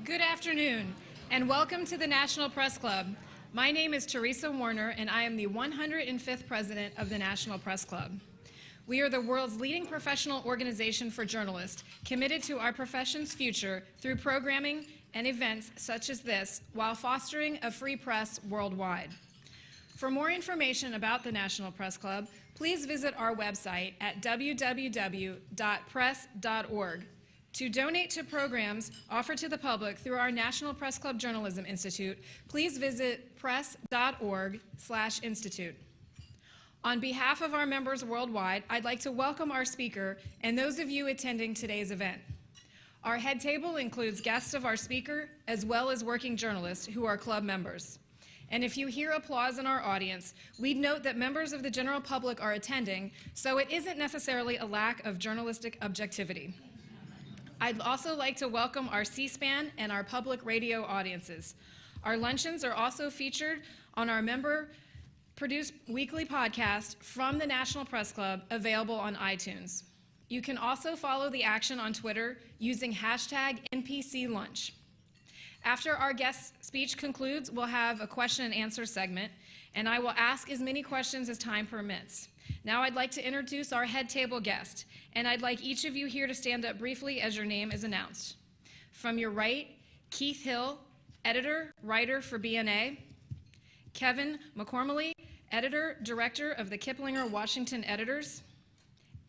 Good afternoon, and welcome to the National Press Club. My name is Teresa Warner, and I am the 105th president of the National Press Club. We are the world's leading professional organization for journalists, committed to our profession's future through programming and events such as this, while fostering a free press worldwide. For more information about the National Press Club, please visit our website at www.press.org. To donate to programs offered to the public through our National Press Club Journalism Institute, please visit press.org/institute. On behalf of our members worldwide, I'd like to welcome our speaker and those of you attending today's event. Our head table includes guests of our speaker, as well as working journalists who are club members. And if you hear applause in our audience, we'd note that members of the general public are attending, so it isn't necessarily a lack of journalistic objectivity. I'd also like to welcome our C-SPAN and our public radio audiences. Our luncheons are also featured on our member-produced weekly podcast from the National Press Club, available on iTunes. You can also follow the action on Twitter using hashtag NPC Lunch. After our guest speech concludes, we'll have a question and answer segment, and I will ask as many questions as time permits. Now I'd like to introduce our head table guest, and I'd like each of you here to stand up briefly as your name is announced. From your right, Keith Hill, editor, writer for BNA. Kevin McCormally, editor, director of the Kiplinger Washington Editors.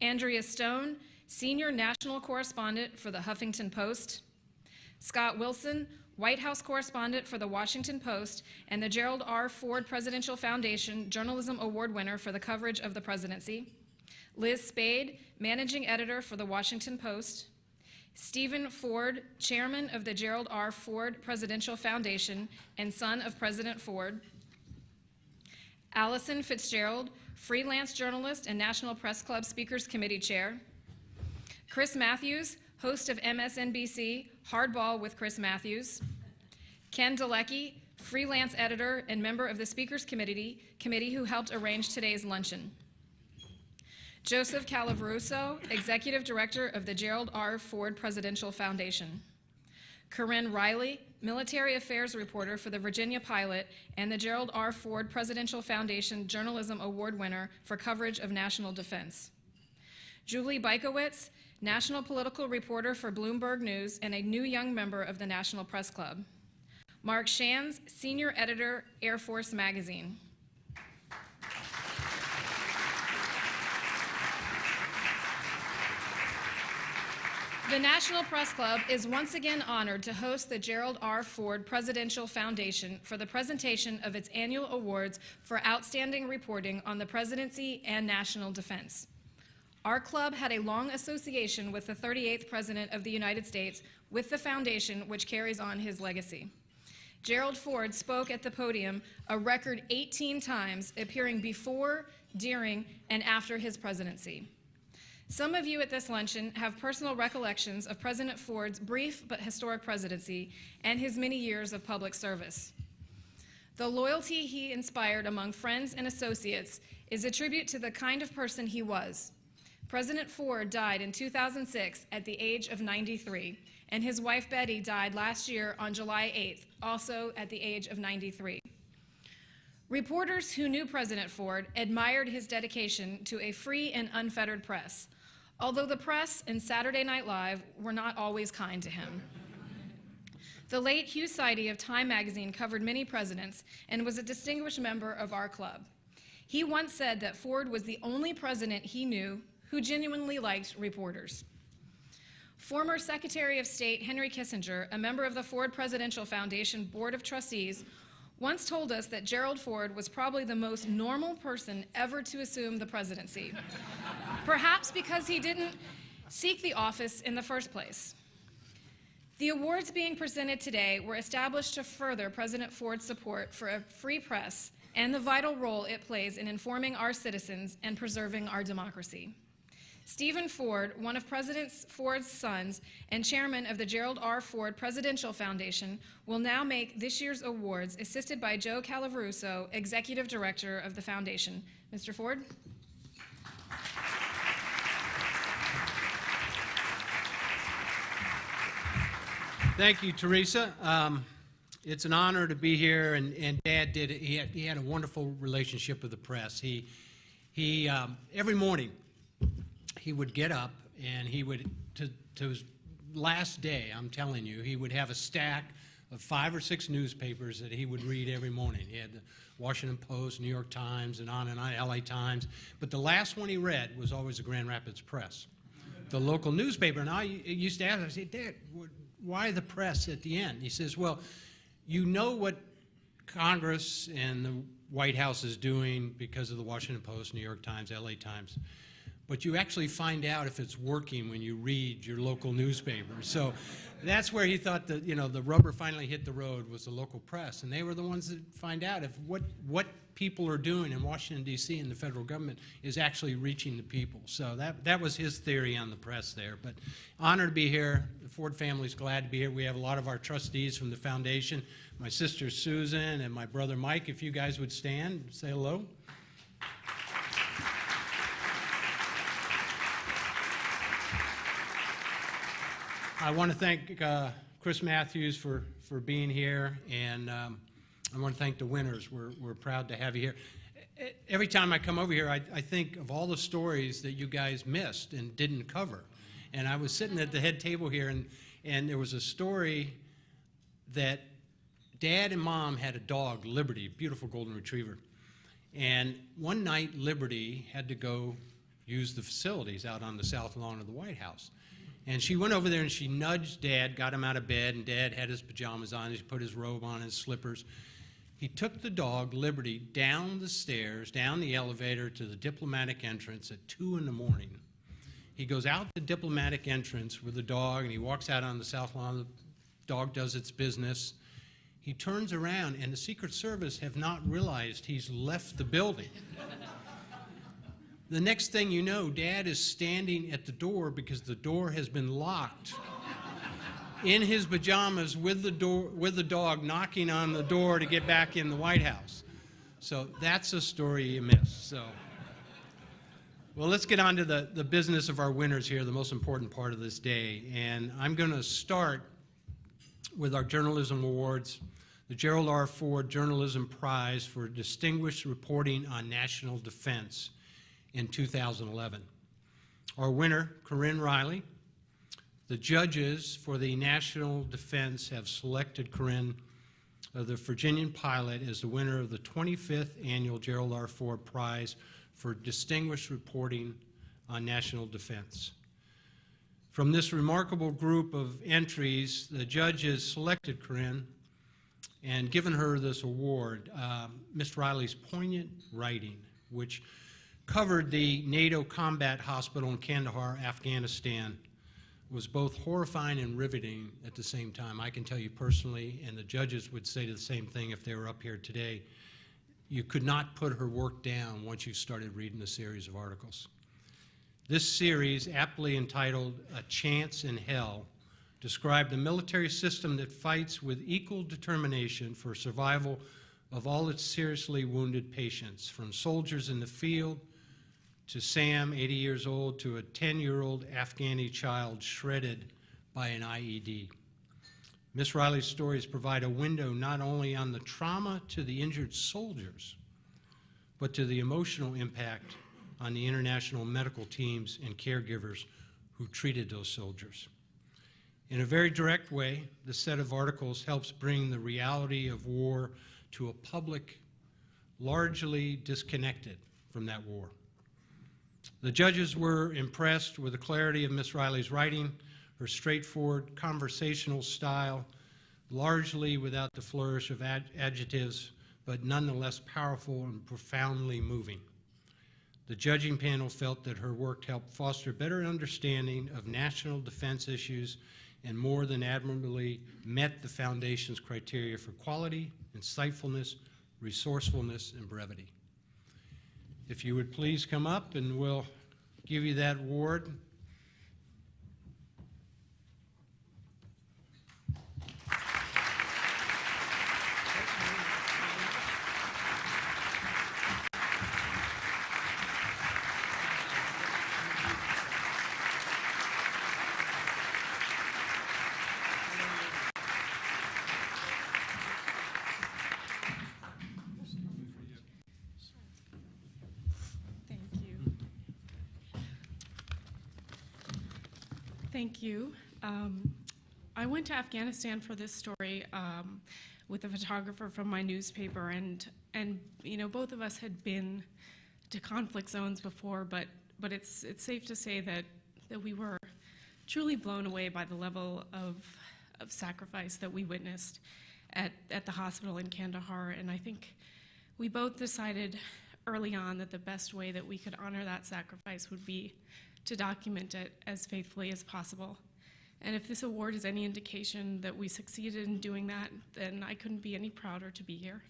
Andrea Stone, senior national correspondent for the Huffington Post. Scott Wilson, White House correspondent for the Washington Post and the Gerald R. Ford Presidential Foundation Journalism Award winner for the coverage of the presidency. Liz Spade, managing editor for the Washington Post. Stephen Ford, chairman of the Gerald R. Ford Presidential Foundation and son of President Ford. Allison Fitzgerald, freelance journalist and National Press Club Speakers Committee chair. Chris Matthews, host of MSNBC Hardball with Chris Matthews. Ken Dalecki, freelance editor and member of the Speakers Committee who helped arrange today's luncheon. Joseph Calaveruso, executive director of the Gerald R. Ford Presidential Foundation. Corinne Riley, military affairs reporter for the Virginia Pilot and the Gerald R. Ford Presidential Foundation Journalism Award winner for coverage of national defense. Julie Bykowitz, national political reporter for Bloomberg News and a new young member of the National Press Club. Mark Shands, senior editor, Air Force Magazine. The National Press Club is once again honored to host the Gerald R. Ford Presidential Foundation for the presentation of its annual awards for outstanding reporting on the presidency and national defense. Our club had a long association with the 38th President of the United States with the foundation, which carries on his legacy. Gerald Ford spoke at the podium a record 18 times, appearing before, during, and after his presidency. Some of you at this luncheon have personal recollections of President Ford's brief but historic presidency and his many years of public service. The loyalty he inspired among friends and associates is a tribute to the kind of person he was. President Ford died in 2006 at the age of 93, and his wife Betty died last year on July 8th, also at the age of 93. Reporters who knew President Ford admired his dedication to a free and unfettered press, although the press and Saturday Night Live were not always kind to him. The late Hugh Sidey of Time magazine covered many presidents and was a distinguished member of our club. He once said that Ford was the only president he knew who genuinely liked reporters. Former Secretary of State Henry Kissinger, a member of the Ford Presidential Foundation Board of Trustees, once told us that Gerald Ford was probably the most normal person ever to assume the presidency, perhaps because he didn't seek the office in the first place. The awards being presented today were established to further President Ford's support for a free press and the vital role it plays in informing our citizens and preserving our democracy. Stephen Ford, one of President Ford's sons and chairman of the Gerald R. Ford Presidential Foundation, will now make this year's awards, assisted by Joe Calaveruso, executive director of the foundation. Mr. Ford? Thank you, Teresa. It's an honor to be here, and Dad did it. He had a wonderful relationship with the press. He every morning he would get up and he would to his last day. I'm telling you, he would have a stack of 5 or 6 newspapers that he would read every morning. He had the Washington Post, New York Times, and on, LA Times. But the last one he read was always the Grand Rapids Press, the local newspaper. And I used to ask him, I said, Dad, why the press at the end? He says, well, you know what Congress and the White House is doing because of the Washington Post, New York Times, LA Times. But you actually find out if it's working when you read your local newspaper. So that's where he thought that, the rubber finally hit the road was the local press. And they were the ones that find out if what people are doing in Washington, D.C. and the federal government is actually reaching the people. So that was his theory on the press there. But honored to be here. The Ford family's glad to be here. We have a lot of our trustees from the foundation. My sister Susan and my brother Mike, if you guys would stand, say hello. I want to thank Chris Matthews for being here, and I want to thank the winners. We're proud to have you here. Every time I come over here, I think of all the stories that you guys missed and didn't cover. And I was sitting at the head table here, and there was a story that Dad and Mom had a dog, Liberty, beautiful golden retriever. And one night, Liberty had to go use the facilities out on the south lawn of the White House. And she went over there and she nudged Dad, got him out of bed, and Dad had his pajamas on. He put his robe on, his slippers. He took the dog, Liberty, down the stairs, down the elevator to the diplomatic entrance at 2 in the morning. He goes out the diplomatic entrance with the dog, and he walks out on the south lawn. The dog does its business. He turns around, and the Secret Service have not realized he's left the building. The next thing you know, Dad is standing at the door because the door has been locked in his pajamas with the dog knocking on the door to get back in the White House. So that's a story you missed. So, well, let's get on to the business of our winners here, the most important part of this day. And I'm going to start with our journalism awards, the Gerald R. Ford Journalism Prize for Distinguished Reporting on National Defense in 2011. Our winner, Corinne Riley. The judges for the National Defense have selected Corinne, the Virginian pilot, as the winner of the 25th Annual Gerald R. Ford Prize for Distinguished Reporting on National Defense. From this remarkable group of entries, the judges selected Corinne and given her this award. Ms. Riley's poignant writing, which covered the NATO combat hospital in Kandahar, Afghanistan, was both horrifying and riveting at the same time. I can tell you personally, and the judges would say the same thing if they were up here today, you could not put her work down once you started reading the series of articles. This series, aptly entitled A Chance in Hell, described a military system that fights with equal determination for survival of all its seriously wounded patients, from soldiers in the field to Sam, 80 years old, to a 10-year-old Afghani child shredded by an IED. Ms. Riley's stories provide a window not only on the trauma to the injured soldiers, but to the emotional impact on the international medical teams and caregivers who treated those soldiers. In a very direct way, this set of articles helps bring the reality of war to a public largely disconnected from that war. The judges were impressed with the clarity of Ms. Riley's writing, her straightforward conversational style, largely without the flourish of adjectives, but nonetheless powerful and profoundly moving. The judging panel felt that her work helped foster better understanding of national defense issues and more than admirably met the Foundation's criteria for quality, insightfulness, resourcefulness, and brevity. If you would please come up and we'll give you that award. Thank you. I went to Afghanistan for this story with a photographer from my newspaper, and you know, both of us had been to conflict zones before, but it's safe to say that we were truly blown away by the level of sacrifice that we witnessed at the hospital in Kandahar. And I think we both decided early on that the best way that we could honor that sacrifice would be to document it as faithfully as possible. And if this award is any indication that we succeeded in doing that, then I couldn't be any prouder to be here.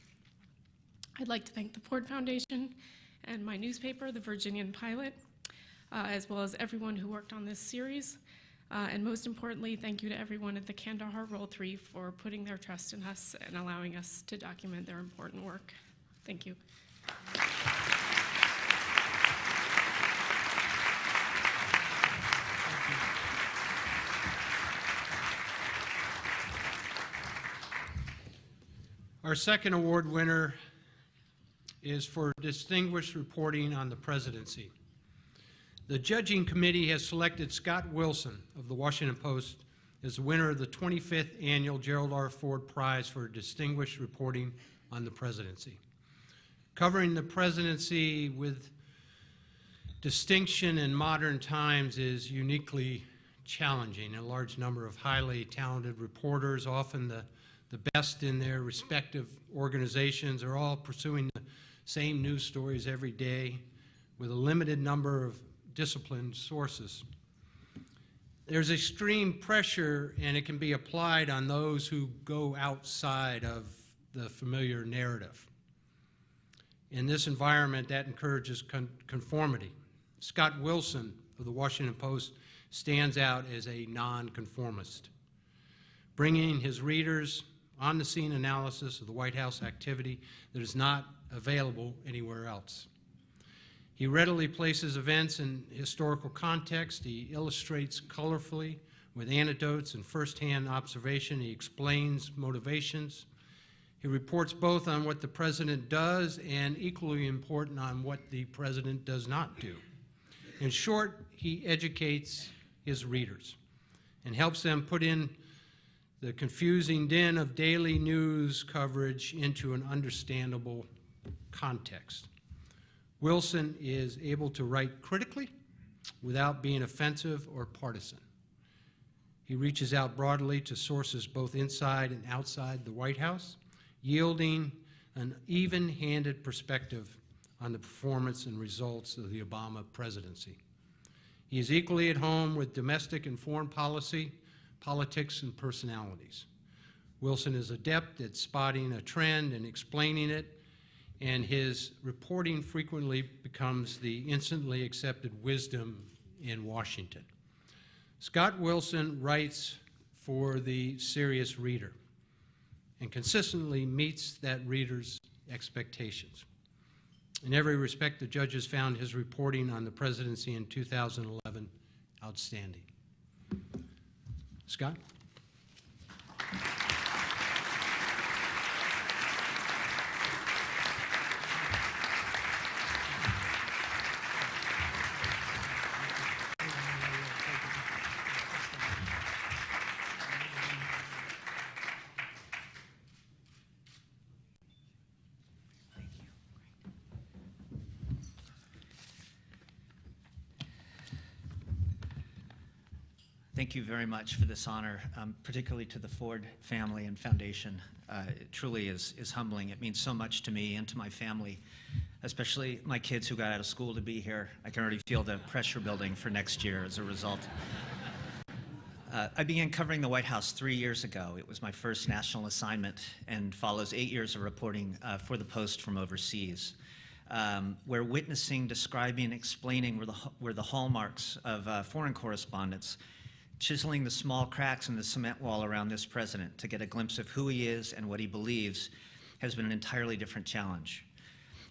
I'd like to thank the Ford Foundation and my newspaper, the Virginian Pilot, as well as everyone who worked on this series. And most importantly, thank you to everyone at the Kandahar Roll 3 for putting their trust in us and allowing us to document their important work. Thank you. Our second award winner is for distinguished reporting on the presidency. The judging committee has selected Scott Wilson of the Washington Post as the winner of the 25th annual Gerald R. Ford Prize for distinguished reporting on the presidency. Covering the presidency with distinction in modern times is uniquely challenging. A large number of highly talented reporters, often the best in their respective organizations, are all pursuing the same news stories every day with a limited number of disciplined sources. There's extreme pressure, and it can be applied on those who go outside of the familiar narrative. In this environment, that encourages conformity. Scott Wilson of the Washington Post stands out as a nonconformist, bringing his readers on-the-scene analysis of the White House activity that is not available anywhere else. He readily places events in historical context. He illustrates colorfully with anecdotes and firsthand observation. He explains motivations. He reports both on what the president does and, equally important, on what the president does not do. In short, he educates his readers and helps them put in the confusing din of daily news coverage into an understandable context. Wilson is able to write critically without being offensive or partisan. He reaches out broadly to sources both inside and outside the White House, yielding an even-handed perspective on the performance and results of the Obama presidency. He is equally at home with domestic and foreign policy, politics, and personalities. Wilson is adept at spotting a trend and explaining it, and his reporting frequently becomes the instantly accepted wisdom in Washington. Scott Wilson writes for the serious reader and consistently meets that reader's expectations. In every respect, the judges found his reporting on the presidency in 2011 outstanding. Scott? Thank you very much for this honor, particularly to the Ford family and foundation. It truly is humbling. It means so much to me and to my family, especially my kids who got out of school to be here. I can already feel the pressure building for next year as a result. I began covering the White House 3 years ago. It was my first national assignment and follows 8 years of reporting for the Post from overseas, where witnessing, describing, and explaining were the hallmarks of foreign correspondence, chiseling the small cracks in the cement wall around this president to get a glimpse of who he is and what he believes has been an entirely different challenge.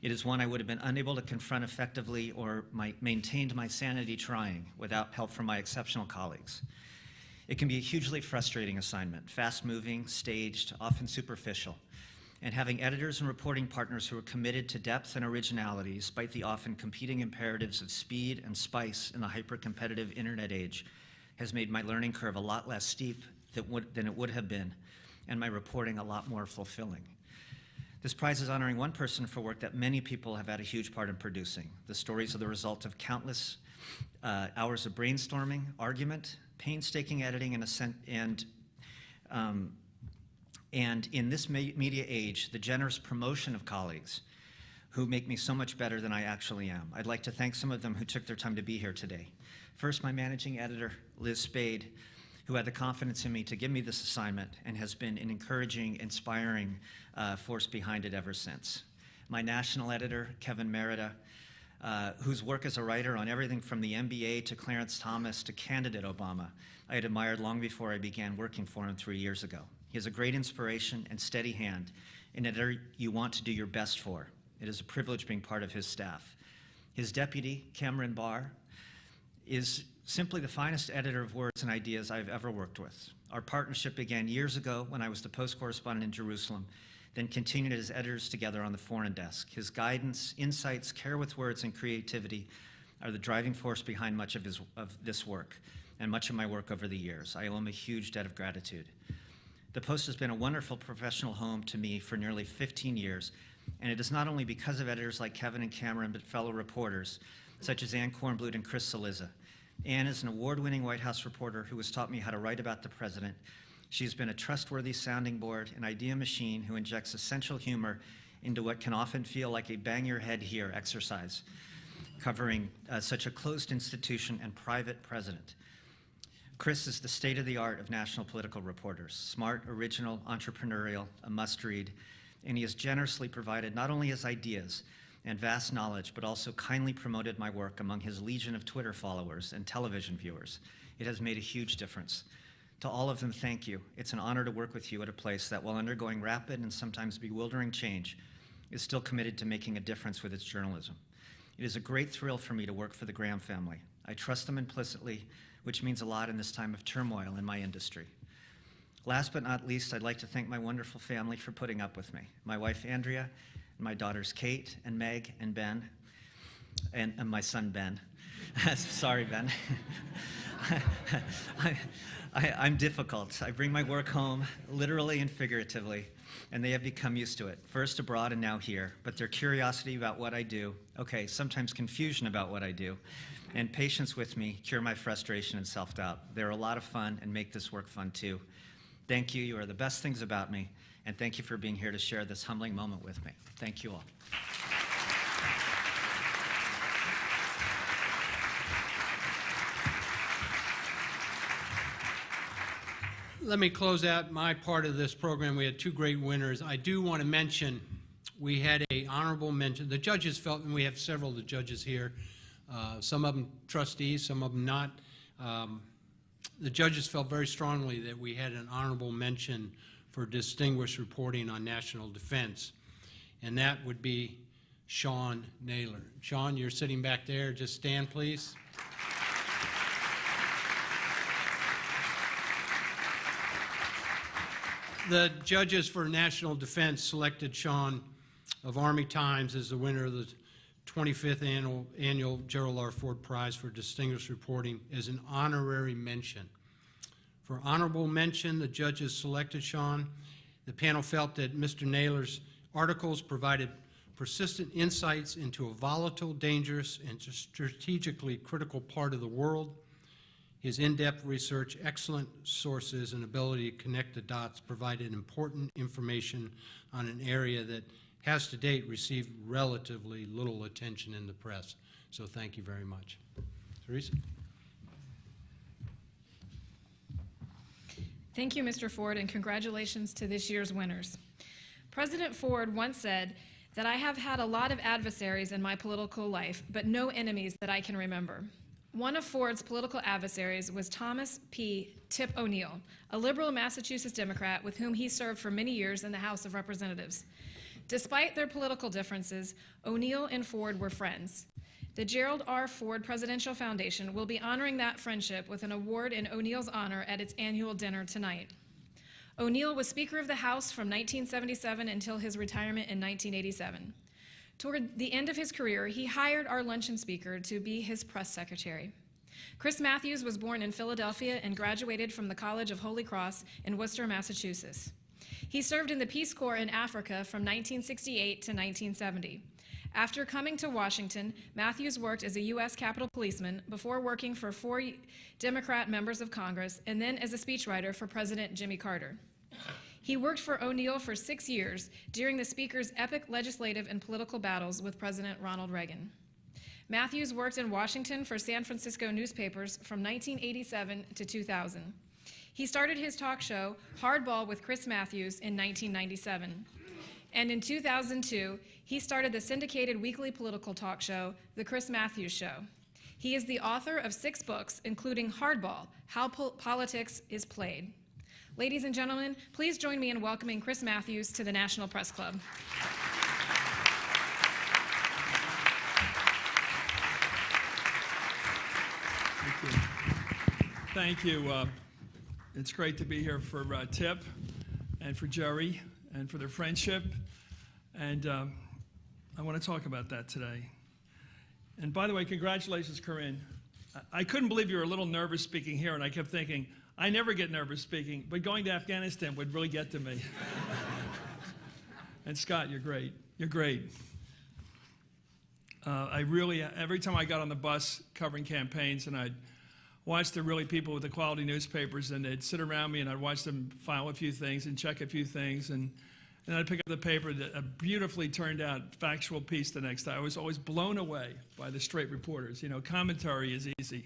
It is one I would have been unable to confront effectively or maintained my sanity trying without help from my exceptional colleagues. It can be a hugely frustrating assignment, fast-moving, staged, often superficial, and having editors and reporting partners who are committed to depth and originality despite the often competing imperatives of speed and spice in the hyper-competitive internet age has made my learning curve a lot less steep than it would have been, and my reporting a lot more fulfilling. This prize is honoring one person for work that many people have had a huge part in producing. The stories are the result of countless hours of brainstorming, argument, painstaking editing, and in this media age, the generous promotion of colleagues who make me so much better than I actually am. I'd like to thank some of them who took their time to be here today. First, my managing editor, Liz Spade, who had the confidence in me to give me this assignment and has been an encouraging, inspiring force behind it ever since. My national editor, Kevin Merida, whose work as a writer on everything from the NBA to Clarence Thomas to candidate Obama, I had admired long before I began working for him 3 years ago. He is a great inspiration and steady hand, an editor you want to do your best for. It is a privilege being part of his staff. His deputy, Cameron Barr, is simply the finest editor of words and ideas I've ever worked with. Our partnership began years ago when I was the Post correspondent in Jerusalem, then continued as editors together on the foreign desk. His guidance, insights, care with words, and creativity are the driving force behind much of this work and much of my work over the years. I owe him a huge debt of gratitude. The Post has been a wonderful professional home to me for nearly 15 years, and it is not only because of editors like Kevin and Cameron, but fellow reporters such as Ann Kornblut and Chris Saliza. Ann is an award-winning White House reporter who has taught me how to write about the president. She's been a trustworthy sounding board, an idea machine who injects essential humor into what can often feel like a bang your head here exercise, covering such a closed institution and private president. Chris is the state-of-the-art of national political reporters, smart, original, entrepreneurial, a must-read, and he has generously provided not only his ideas and vast knowledge, but also kindly promoted my work among his legion of Twitter followers and television viewers. It has made a huge difference. To all of them, thank you. It's an honor to work with you at a place that, while undergoing rapid and sometimes bewildering change, is still committed to making a difference with its journalism. It is a great thrill for me to work for the Graham family. I trust them implicitly, which means a lot in this time of turmoil in my industry. Last but not least, I'd like to thank my wonderful family for putting up with me. My wife, Andrea, and my daughters, Kate and Meg and Ben, and my son, Ben. Sorry, Ben. I'm difficult. I bring my work home, literally and figuratively, and they have become used to it, first abroad and now here. But their curiosity about what I do, sometimes confusion about what I do, and patience with me cure my frustration and self-doubt. They're a lot of fun and make this work fun too. Thank you. You are the best things about me, and thank you for being here to share this humbling moment with me. Thank you all. Let me close out my part of this program. We had two great winners. I do want to mention we had an honorable mention. The judges felt, and we have several of the judges here, some of them trustees, some of them not. The judges felt very strongly that we had an honorable mention for distinguished reporting on national defense, and that would be Sean Naylor. Sean, you're sitting back there. Just stand, please. The judges for national defense selected Sean of Army Times as the winner of the 25th annual Gerald R. Ford Prize for Distinguished Reporting as an honorary mention. For honorable mention, the judges selected Sean. The panel felt that Mr. Naylor's articles provided persistent insights into a volatile, dangerous, and strategically critical part of the world. His in-depth research, excellent sources, and ability to connect the dots provided important information on an area that has to date received relatively little attention in the press. So thank you very much. Teresa? Thank you, Mr. Ford, and congratulations to this year's winners. President Ford once said that I have had a lot of adversaries in my political life, but no enemies that I can remember. One of Ford's political adversaries was Thomas P. Tip O'Neill, a liberal Massachusetts Democrat with whom he served for many years in the House of Representatives. Despite their political differences, O'Neill and Ford were friends. The Gerald R. Ford Presidential Foundation will be honoring that friendship with an award in O'Neill's honor at its annual dinner tonight. O'Neill was Speaker of the House from 1977 until his retirement in 1987. Toward the end of his career, he hired our luncheon speaker to be his press secretary. Chris Matthews was born in Philadelphia and graduated from the College of Holy Cross in Worcester, Massachusetts. He served in the Peace Corps in Africa from 1968 to 1970. After coming to Washington, Matthews worked as a U.S. Capitol policeman before working for 4 Democrat members of Congress and then as a speechwriter for President Jimmy Carter. He worked for O'Neill for 6 years during the Speaker's epic legislative and political battles with President Ronald Reagan. Matthews worked in Washington for San Francisco newspapers from 1987 to 2000. He started his talk show, Hardball with Chris Matthews, in 1997. And in 2002, he started the syndicated weekly political talk show, The Chris Matthews Show. He is the author of 6 books, including Hardball, How Politics is Played. Ladies and gentlemen, please join me in welcoming Chris Matthews to the National Press Club. Thank you. It's great to be here for Tip and for Jerry and for their friendship. And I want to talk about that today. And by the way, congratulations, Corinne. I couldn't believe you were a little nervous speaking here, and I kept thinking, I never get nervous speaking, but going to Afghanistan would really get to me. And Scott, you're great. You're great. Every time I got on the bus covering campaigns and I'd watch the really people with the quality newspapers, and they'd sit around me and I'd watch them file a few things and check a few things, and I'd pick up the paper, that a beautifully turned out factual piece the next day. I was always blown away by the straight reporters. You know, commentary is easy.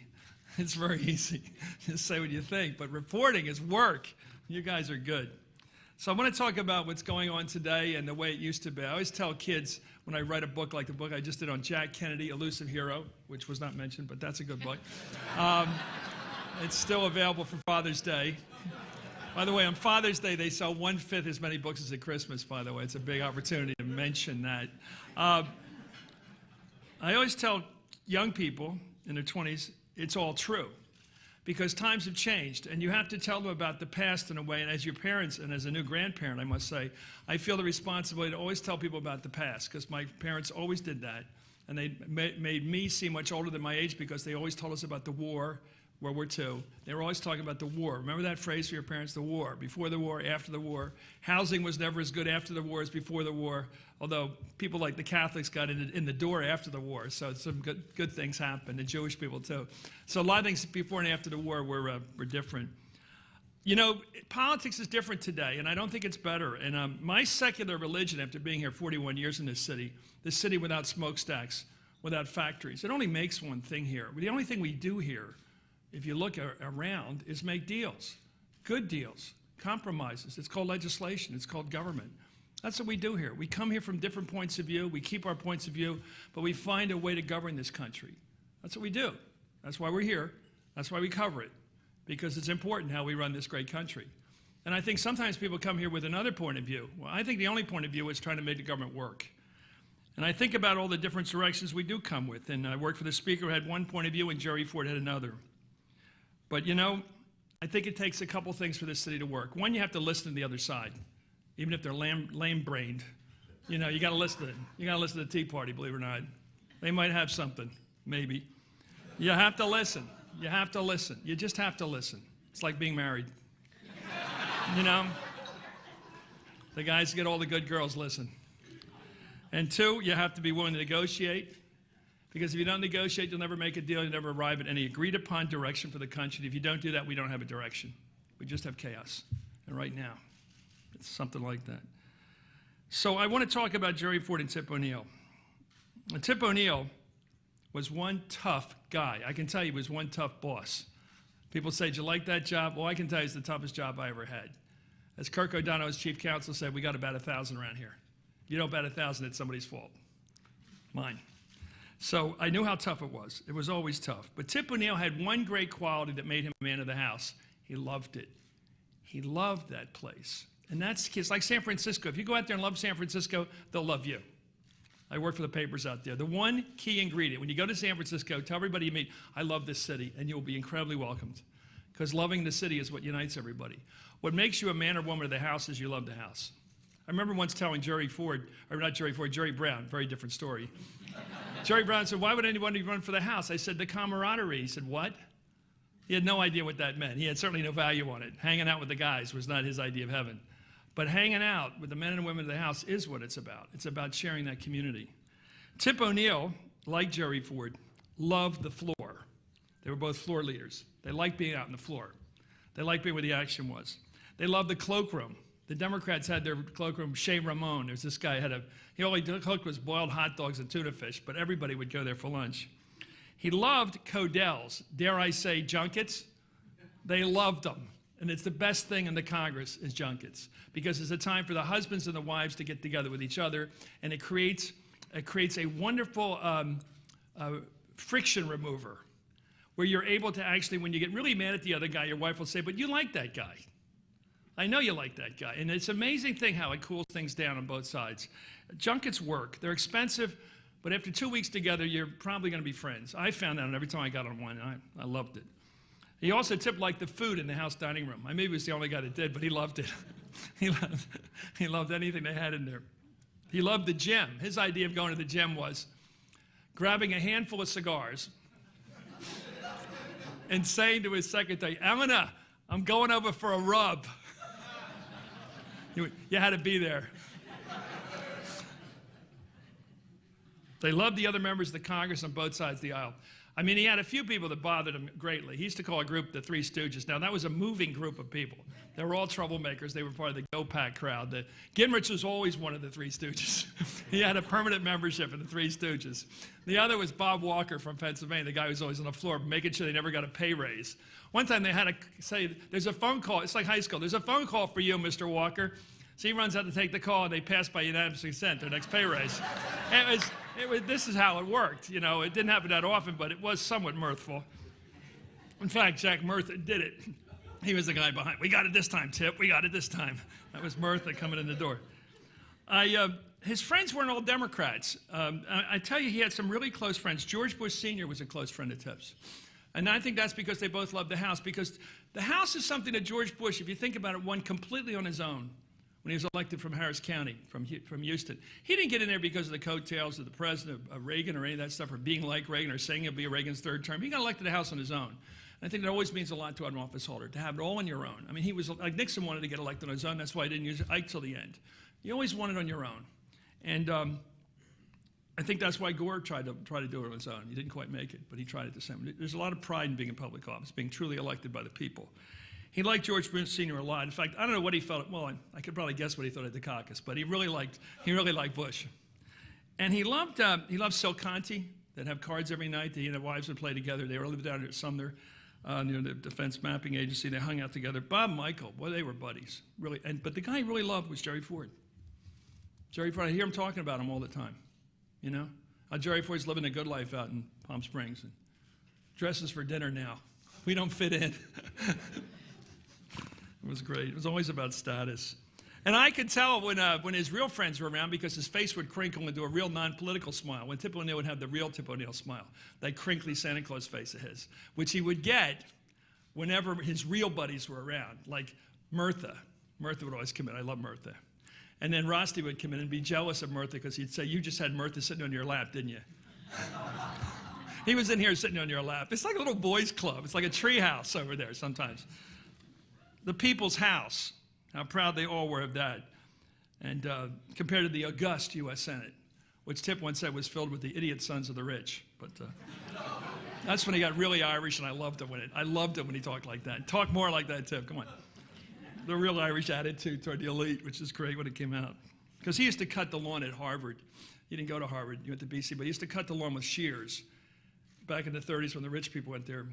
It's very easy. Just say what you think, but reporting is work. You guys are good. So I want to talk about what's going on today and the way it used to be. I always tell kids when I write a book like the book I just did on Jack Kennedy, Elusive Hero, which was not mentioned, but that's a good book. It's still available for Father's Day. By the way, on Father's Day, they sell 1/5 as many books as at Christmas, by the way. It's a big opportunity to mention that. I always tell young people in their 20s, it's all true. Because times have changed, and you have to tell them about the past in a way. And as your parents, and as a new grandparent, I must say, I feel the responsibility to always tell people about the past, because my parents always did that. And they made me seem much older than my age because they always told us about the war, World War II. They were always talking about the war. Remember that phrase for your parents, the war, before the war, after the war. Housing was never as good after the war as before the war, although people like the Catholics got in the door after the war, so some good things happened, and Jewish people too. So a lot of things before and after the war were different. You know, politics is different today, and I don't think it's better. And my secular religion, after being here 41 years in this city without smokestacks, without factories, it only makes one thing here. The only thing we do here, if you look around, is make deals, good deals, compromises. It's called legislation. It's called government. That's what we do here. We come here from different points of view. We keep our points of view, but we find a way to govern this country. That's what we do. That's why we're here. That's why we cover it, because it's important how we run this great country. And I think sometimes people come here with another point of view. Well, I think the only point of view is trying to make the government work. And I think about all the different directions we do come with. And I worked for the Speaker who had one point of view, and Gerald Ford had another. But you know, I think it takes a couple things for this city to work. One, you have to listen to the other side, even if they're lame-brained. You know, you got to listen to them. You got to listen to the Tea Party, believe it or not. They might have something, maybe. You have to listen. You have to listen. You just have to listen. It's like being married. You know, the guys get all the good girls listen. And two, you have to be willing to negotiate. Because if you don't negotiate, you'll never make a deal. You'll never arrive at any agreed-upon direction for the country. If you don't do that, we don't have a direction. We just have chaos. And right now, it's something like that. So I want to talk about Gerald Ford and Tip O'Neill. Tip O'Neill was one tough guy. I can tell you he was one tough boss. People say, "Did you like that job?" Well, I can tell you it's the toughest job I ever had. As Kirk O'Donoghue, as chief counsel, said, we got about 1,000 around here. If you don't bat 1,000, it's somebody's fault. Mine. So I knew how tough it was. It was always tough. But Tip O'Neill had one great quality that made him a man of the house. He loved it. He loved that place. And that's it's like San Francisco. If you go out there and love San Francisco, they'll love you. I work for the papers out there. The one key ingredient, when you go to San Francisco, tell everybody you meet, I love this city, and you'll be incredibly welcomed. Because loving the city is what unites everybody. What makes you a man or woman of the house is you love the house. I remember once telling Jerry Brown, very different story. Jerry Brown said, why would anyone run for the House? I said, the camaraderie. He said, what? He had no idea what that meant. He had certainly no value on it. Hanging out with the guys was not his idea of heaven. But hanging out with the men and women of the House is what it's about. It's about sharing that community. Tip O'Neill, like Jerry Ford, loved the floor. They were both floor leaders. They liked being out on the floor. They liked being where the action was. They loved the cloakroom. The Democrats had their cloakroom. Chez Ramon, there's this guy he only cooked was boiled hot dogs and tuna fish, but everybody would go there for lunch. He loved Codels, dare I say junkets. They loved them. And it's the best thing in the Congress is junkets, because it's a time for the husbands and the wives to get together with each other, and it creates a wonderful friction remover, where you're able to actually, when you get really mad at the other guy, your wife will say, but you like that guy. I know you like that guy. And it's an amazing thing how it cools things down on both sides. Junkets work. They're expensive, but after 2 weeks together, you're probably going to be friends. I found that every time I got on one, I loved it. He also tipped like the food in the House dining room. I maybe was the only guy that did, but he loved it. he loved anything they had in there. He loved the gym. His idea of going to the gym was grabbing a handful of cigars and saying to his secretary, Emma, I'm going over for a rub. You had to be there. They loved the other members of the Congress on both sides of the aisle. I mean, he had a few people that bothered him greatly. He used to call a group the Three Stooges. Now, that was a moving group of people. They were all troublemakers. They were part of the Go-Pack crowd. Gingrich was always one of the Three Stooges. He had a permanent membership in the Three Stooges. The other was Bob Walker from Pennsylvania, the guy who was always on the floor, making sure they never got a pay raise. One time they had to say, there's a phone call. It's like high school. There's a phone call for you, Mr. Walker. So he runs out to take the call, and they pass by unanimous consent, their next pay raise. This is how it worked. You know, it didn't happen that often, but it was somewhat mirthful. In fact, Jack Murtha did it. He was the guy behind. We got it this time, Tip. We got it this time. That was Murtha coming in the door. His friends weren't all Democrats. I tell you, he had some really close friends. George Bush Sr. was a close friend of Tip's. And I think that's because they both loved the House, because the House is something that George Bush, if you think about it, won completely on his own when he was elected from Harris County, from Houston. He didn't get in there because of the coattails of the president, of Reagan, or any of that stuff, or being like Reagan, or saying he'll be Reagan's third term. He got elected to the House on his own. And I think that always means a lot to an office holder, to have it all on your own. I mean, he was like Nixon wanted to get elected on his own. That's why he didn't use Ike till the end. You always want it on your own. And I think that's why Gore tried to do it on his own. He didn't quite make it, but he tried it the same. There's a lot of pride in being in public office, being truly elected by the people. He liked George Bush Sr. a lot. In fact, I don't know what he felt. Well, I could probably guess what he thought at the caucus, but he really liked Bush. And he loved Sil Conti. They'd have cards every night. He and his wives would play together. They were living down at Sumner, near the Defense Mapping Agency. They hung out together. Bob Michael, boy, they were buddies, really. But the guy he really loved was Jerry Ford. Jerry Ford, I hear him talking about him all the time. You know, Jerry Ford's living a good life out in Palm Springs and dresses for dinner now. We don't fit in. It was great. It was always about status. And I could tell when his real friends were around, because his face would crinkle into a real non-political smile. When Tip O'Neill would have the real Tip O'Neill smile, that crinkly Santa Claus face of his, which he would get whenever his real buddies were around, like Murtha. Murtha would always come in. I love Murtha. And then Rusty would come in and be jealous of Murtha because he'd say, you just had Murtha sitting on your lap, didn't you? He was in here sitting on your lap. It's like a little boys' club. It's like a tree house over there sometimes. The people's house, how proud they all were of that. And compared to the august U.S. Senate, which Tip once said was filled with the idiot sons of the rich. But that's when he got really Irish, and I loved it when he talked like that. Talk more like that, Tip. Come on. The real Irish attitude toward the elite, which is great when it came out. Because he used to cut the lawn at Harvard. He didn't go to Harvard. He went to BC, but he used to cut the lawn with shears back in the 30s when the rich people went there.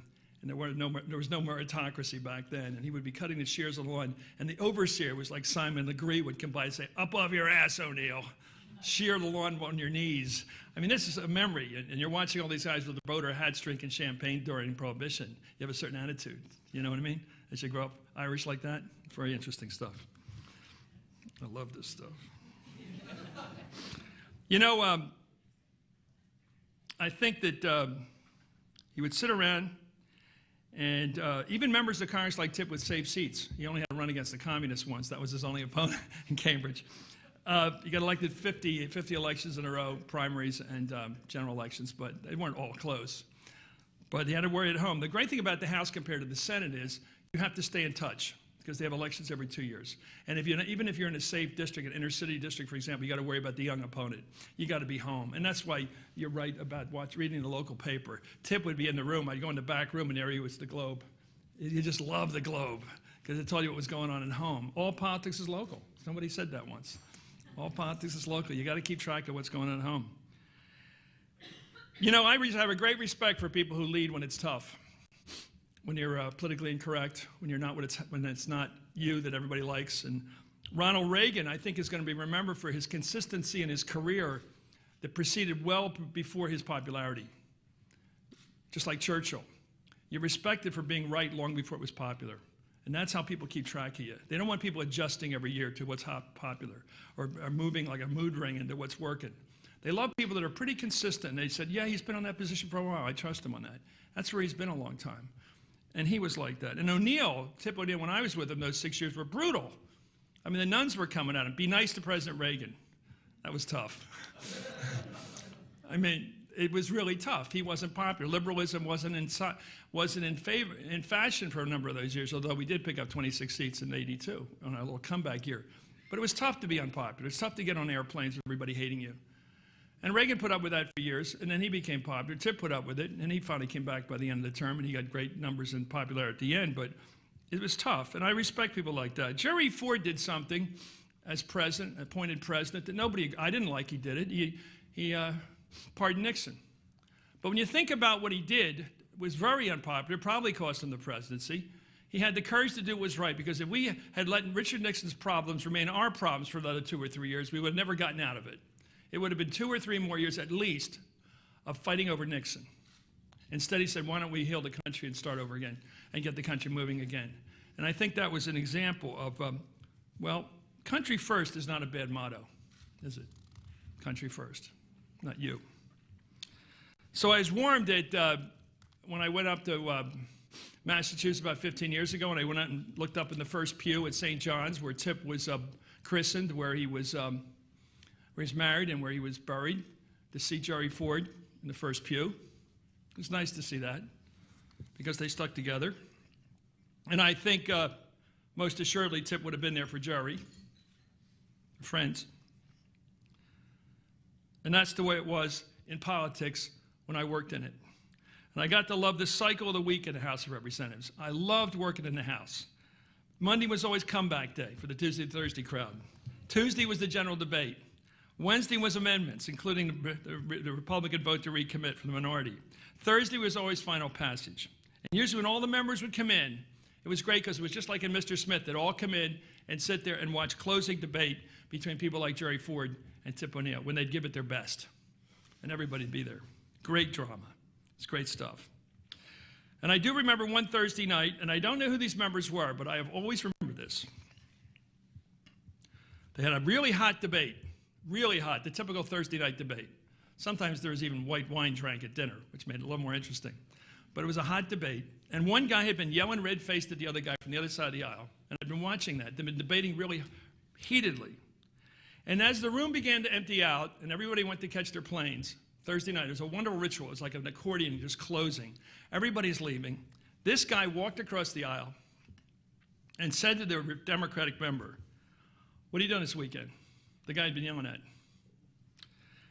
And there was no meritocracy back then. And he would be cutting the shears on the lawn. And the overseer was like Simon Legree would come by and say, up off your ass, O'Neill. Shear the lawn on your knees. I mean, this is a memory. And you're watching all these guys with the boater hats drinking champagne during Prohibition. You have a certain attitude. You know what I mean? As you grow up Irish like that. Very interesting stuff. I love this stuff. You know, I think that he would sit around, and even members of Congress like Tip would save seats. He only had to run against the communists once. That was his only opponent in Cambridge. You got elected 50 elections in a row, primaries and general elections, but they weren't all close. But he had to worry at home. The great thing about the House compared to the Senate is you have to stay in touch because they have elections every 2 years. And even if you're in a safe district, an inner city district, for example, you got to worry about the young opponent. You got to be home. And that's why you're right about reading the local paper. Tip would be in the room. I'd go in the back room and there he was, the Globe. You just love the Globe because it told you what was going on at home. All politics is local. Somebody said that once. All politics is local. You got to keep track of what's going on at home. You know, I have a great respect for people who lead when it's tough, when you're politically incorrect, when it's not you that everybody likes. And Ronald Reagan, I think, is going to be remembered for his consistency in his career that proceeded well before his popularity. Just like Churchill. You're respected for being right long before it was popular. And that's how people keep track of you. They don't want people adjusting every year to what's popular or moving like a mood ring into what's working. They love people that are pretty consistent. And they said, yeah, he's been on that position for a while. I trust him on that. That's where he's been a long time. And he was like that. And Tip O'Neill, when I was with him, those 6 years were brutal. I mean, the nuns were coming at him. Be nice to President Reagan. That was tough. I mean, it was really tough. He wasn't popular. Liberalism wasn't in fashion for a number of those years, although we did pick up 26 seats in '82 on our little comeback year. But it was tough to be unpopular. It's tough to get on airplanes with everybody hating you. And Reagan put up with that for years, and then he became popular. Tip put up with it, and he finally came back by the end of the term, and he got great numbers and popularity at the end, but it was tough, and I respect people like that. Gerald Ford did something as president, appointed president, that I didn't like he did it. He pardoned Nixon. But when you think about what he did, it was very unpopular, probably cost him the presidency. He had the courage to do what was right, because if we had let Richard Nixon's problems remain our problems for another 2 or 3 years, we would have never gotten out of it. It would have been 2 or 3 more years at least of fighting over Nixon. Instead, he said, why don't we heal the country and start over again and get the country moving again? And I think that was an example of, well, country first is not a bad motto, is it? Country first, not you. So I was warned that when I went up to Massachusetts about 15 years ago, and I went out and looked up in the first pew at St. John's, where Tip was christened, where he's married and where he was buried, to see Gerald Ford in the first pew. It was nice to see that, because they stuck together. And I think most assuredly Tip would have been there for Jerry, friends. And that's the way it was in politics when I worked in it. And I got to love the cycle of the week in the House of Representatives. I loved working in the House. Monday was always comeback day for the Tuesday to Thursday crowd. Tuesday was the general debate. Wednesday was amendments, including the Republican vote to recommit from the minority. Thursday was always final passage. And usually when all the members would come in, it was great because it was just like in Mr. Smith. They'd all come in and sit there and watch closing debate between people like Gerald Ford and Tip O'Neill when they'd give it their best. And everybody'd be there. Great drama. It's great stuff. And I do remember one Thursday night, and I don't know who these members were, but I have always remembered this. They had a really hot debate. Really hot, the typical Thursday night debate. Sometimes there was even white wine drank at dinner, which made it a little more interesting. But it was a hot debate. And one guy had been yelling red-faced at the other guy from the other side of the aisle. And I'd been watching that. They'd been debating really heatedly. And as the room began to empty out and everybody went to catch their planes, Thursday night, it was a wonderful ritual. It was like an accordion just closing. Everybody's leaving. This guy walked across the aisle and said to the Democratic member, "What are you doing this weekend?" The guy had been yelling at.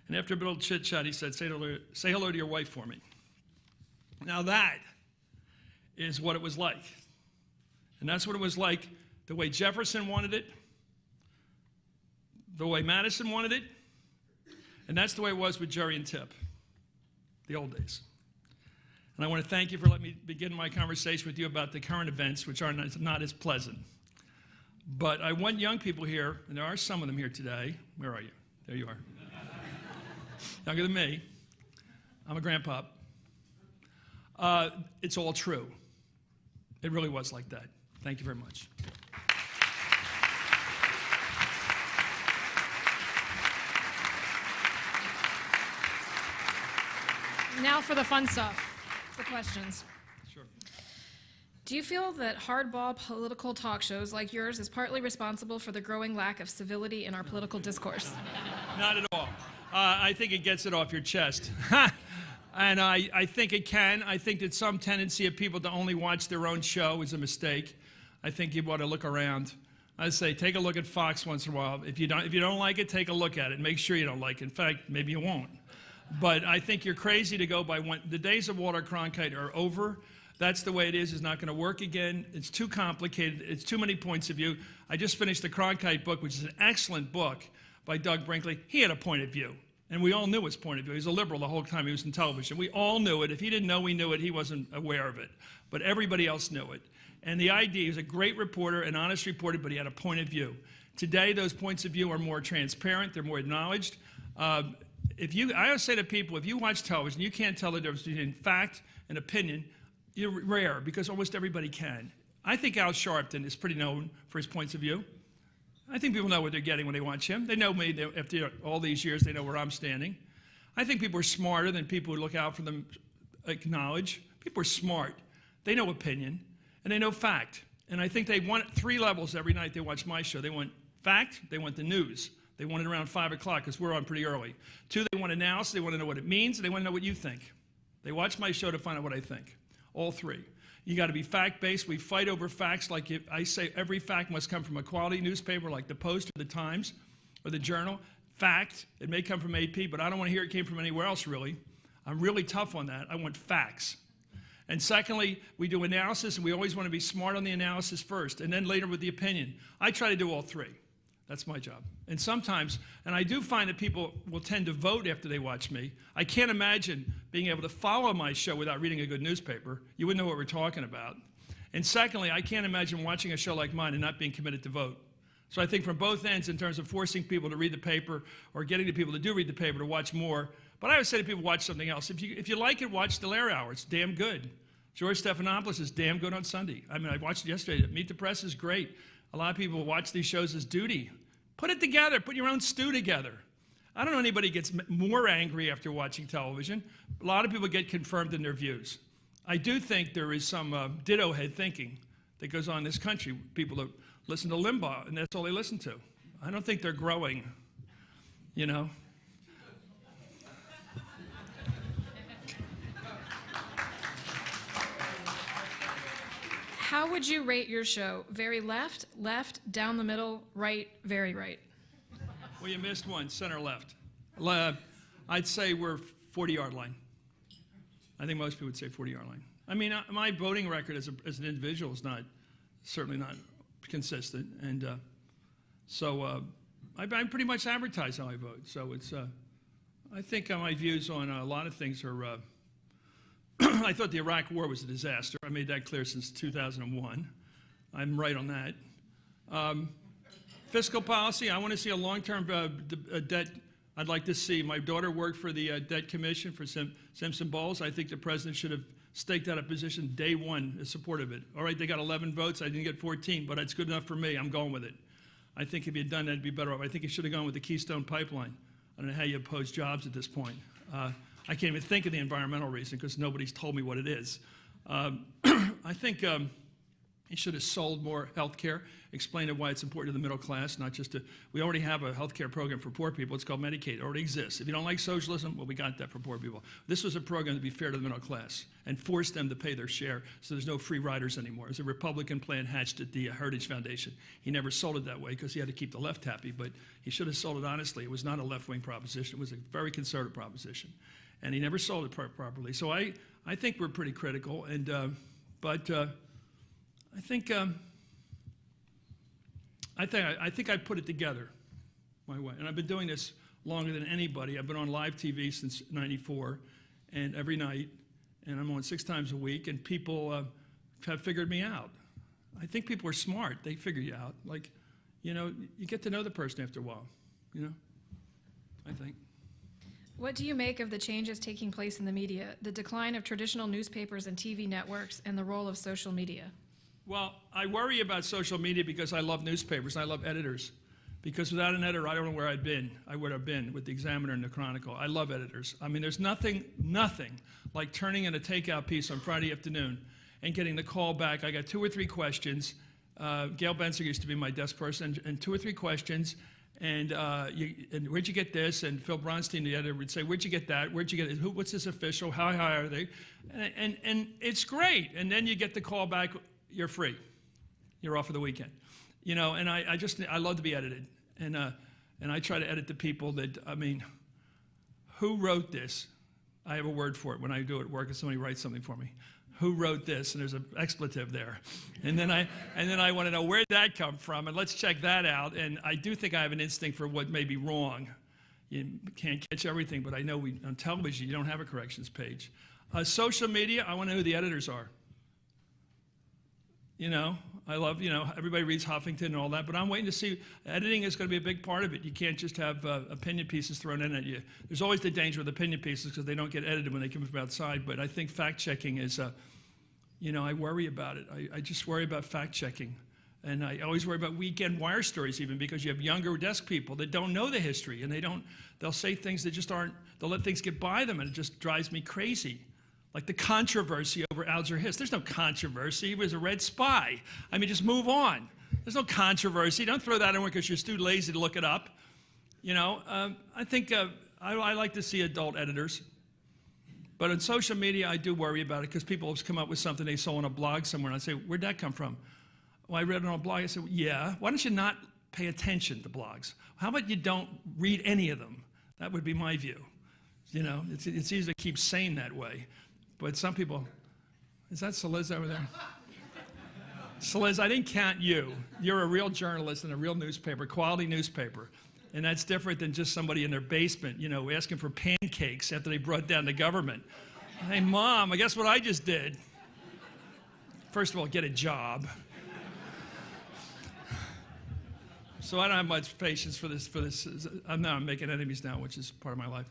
And after a bit of chit-chat, he said, say hello to your wife for me. Now that is what it was like. And that's what it was like the way Jefferson wanted it, the way Madison wanted it, and that's the way it was with Jerry and Tip, the old days. And I want to thank you for letting me begin my conversation with you about the current events, which are not as pleasant. But I want young people here, and there are some of them here today. Where are you? There you are. Younger than me. I'm a grandpop. It's all true. It really was like that. Thank you very much. Now for the fun stuff, the questions. Sure. Do you feel that hardball political talk shows like yours is partly responsible for the growing lack of civility in our political discourse? Not at all. I think it gets it off your chest. And I think it can. I think that some tendency of people to only watch their own show is a mistake. I think you ought to look around. I say, take a look at Fox once in a while. If you don't like it, take a look at it. Make sure you don't like it. In fact, maybe you won't. But I think you're crazy to go by when the days of Walter Cronkite are over. That's the way it is. It's not going to work again. It's too complicated. It's too many points of view. I just finished the Cronkite book, which is an excellent book by Doug Brinkley. He had a point of view, and we all knew his point of view. He was a liberal the whole time he was in television. We all knew it. If he didn't know we knew it, he wasn't aware of it. But everybody else knew it. And the idea, he was a great reporter, an honest reporter, but he had a point of view. Today, those points of view are more transparent. They're more acknowledged. I always say to people, if you watch television, you can't tell the difference between fact and opinion. You're rare, because almost everybody can. I think Al Sharpton is pretty known for his points of view. I think people know what they're getting when they watch him. They know me. After all these years, they know where I'm standing. I think people are smarter than people who look out for them acknowledge. People are smart. They know opinion, and they know fact. And I think they want 3 levels every night they watch my show. They want fact. They want the news. They want it around 5 o'clock, because we're on pretty early. 2, they want analysis. They want to know what it means. And they want to know what you think. They watch my show to find out what I think. All 3. You got to be fact-based. We fight over facts. Like I say, every fact must come from a quality newspaper like the Post or the Times or the Journal. Fact, it may come from AP, but I don't want to hear it came from anywhere else, really. I'm really tough on that. I want facts. And secondly, we do analysis, and we always want to be smart on the analysis first, and then later with the opinion. I try to do all 3. That's my job. And sometimes, and I do find that people will tend to vote after they watch me. I can't imagine being able to follow my show without reading a good newspaper. You wouldn't know what we're talking about. And secondly, I can't imagine watching a show like mine and not being committed to vote. So I think from both ends, in terms of forcing people to read the paper or getting the people that do read the paper to watch more. But I always say to people, watch something else. If you like it, watch the Lair Hour. It's damn good. George Stephanopoulos is damn good on Sunday. I mean, I watched it yesterday. Meet the Press is great. A lot of people watch these shows as duty. Put it together. Put your own stew together. I don't know anybody gets more angry after watching television. A lot of people get confirmed in their views. I do think there is some ditto head thinking that goes on in this country. People that listen to Limbaugh, and that's all they listen to. I don't think they're growing, you know. How would you rate your show? Very left, left, down the middle, right, very right? Well, you missed one, center left. I'd say we're 40-yard line. I think most people would say 40-yard line. I mean, my voting record as an individual is certainly not consistent. And so I pretty much advertise how I vote. So it's, I think my views on a lot of things are, I thought the Iraq War was a disaster. I made that clear since 2001. I'm right on that. Fiscal policy, I want to see a long-term debt. I'd like to see, my daughter worked for the debt commission for Simpson Bowles. I think the president should have staked out a position day one in support of it. All right, they got 11 votes. I didn't get 14, but it's good enough for me. I'm going with it. I think if he had done that, it'd be better off. I think he should have gone with the Keystone Pipeline. I don't know how you oppose jobs at this point. I can't even think of the environmental reason because nobody's told me what it is. I think he should have sold more health care, explained why it's important to the middle class, not just to, we already have a health care program for poor people. It's called Medicaid. It already exists. If you don't like socialism, well, we got that for poor people. This was a program to be fair to the middle class and force them to pay their share so there's no free riders anymore. It was a Republican plan hatched at the Heritage Foundation. He never sold it that way because he had to keep the left happy, but he should have sold it honestly. It was not a left-wing proposition. It was a very conservative proposition. And he never sold it properly. So I think we're pretty critical, and I think I put it together my way. And I've been doing this longer than anybody. I've been on live TV since '94, and every night, and I'm on 6 times a week, and people have figured me out. I think people are smart. They figure you out. Like, you know, you get to know the person after a while, you know, I think. What do you make of the changes taking place in the media, the decline of traditional newspapers and TV networks, and the role of social media? Well, I worry about social media because I love newspapers and I love editors. Because without an editor, I don't know where I would have been with the Examiner and the Chronicle. I love editors. I mean, there's nothing like turning in a takeout piece on Friday afternoon and getting the call back. I got 2 or 3 questions. Gail Benzer used to be my desk person, and 2 or 3 questions. And where'd you get this? And Phil Bronstein, the editor, would say, where'd you get that? Where'd you get it? What's this official? How high are they? And it's great. And then you get the call back, you're free. You're off for the weekend. You know, and I love to be edited. And I try to edit the people that, I mean, who wrote this? I have a word for it when I do it at work and somebody writes something for me. Who wrote this? And there's an expletive there. And then I want to know, where'd that come from? And let's check that out. And I do think I have an instinct for what may be wrong. You can't catch everything, but I know on television you don't have a corrections page. Social media, I want to know who the editors are. You know, I love, you know, everybody reads Huffington and all that, but I'm waiting to see, editing is going to be a big part of it. You can't just have opinion pieces thrown in at you. There's always the danger with opinion pieces because they don't get edited when they come from outside, but I think fact-checking is, you know, I worry about it. I just worry about fact-checking. And I always worry about weekend wire stories even because you have younger desk people that don't know the history and they'll say things that just aren't, they'll let things get by them and it just drives me crazy. Like the controversy over Alger Hiss. There's no controversy. He was a red spy. I mean, just move on. There's no controversy. Don't throw that in because you're too lazy to look it up. You know, I think I like to see adult editors. But on social media, I do worry about it because people have come up with something they saw on a blog somewhere. And I say, where'd that come from? Well, I read it on a blog. I said, well, yeah. Why don't you not pay attention to blogs? How about you don't read any of them? That would be my view. You know, it's easy to keep sane that way. But some people, is that Saliz over there? Saliz, I didn't count you. You're a real journalist in a real newspaper, quality newspaper. And that's different than just somebody in their basement, you know, asking for pancakes after they brought down the government. Hey, Mom, I guess what I just did. First of all, get a job. So I don't have much patience for this. I'm making enemies now, which is part of my life.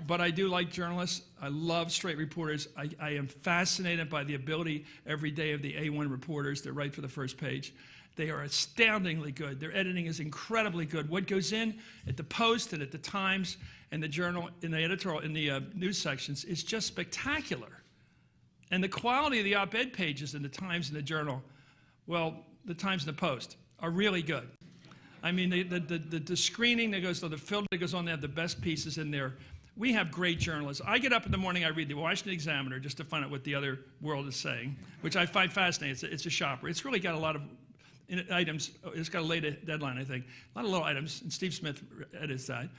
But I do like journalists. I love straight reporters. I am fascinated by the ability every day of the A1 reporters that write for the first page. They are astoundingly good. Their editing is incredibly good. What goes in at the Post and at the Times and the Journal, in the editorial, in the news sections is just spectacular. And the quality of the op-ed pages in the Times and the Journal, well, the Times and the Post, are really good. I mean, the screening that goes on, the filter that goes on, they have the best pieces in there. We have great journalists. I get up in the morning, I read the Washington Examiner just to find out what the other world is saying, which I find fascinating. It's a shopper. It's really got a lot of items. It's got a late deadline, I think. A lot of little items, and Steve Smith edits that.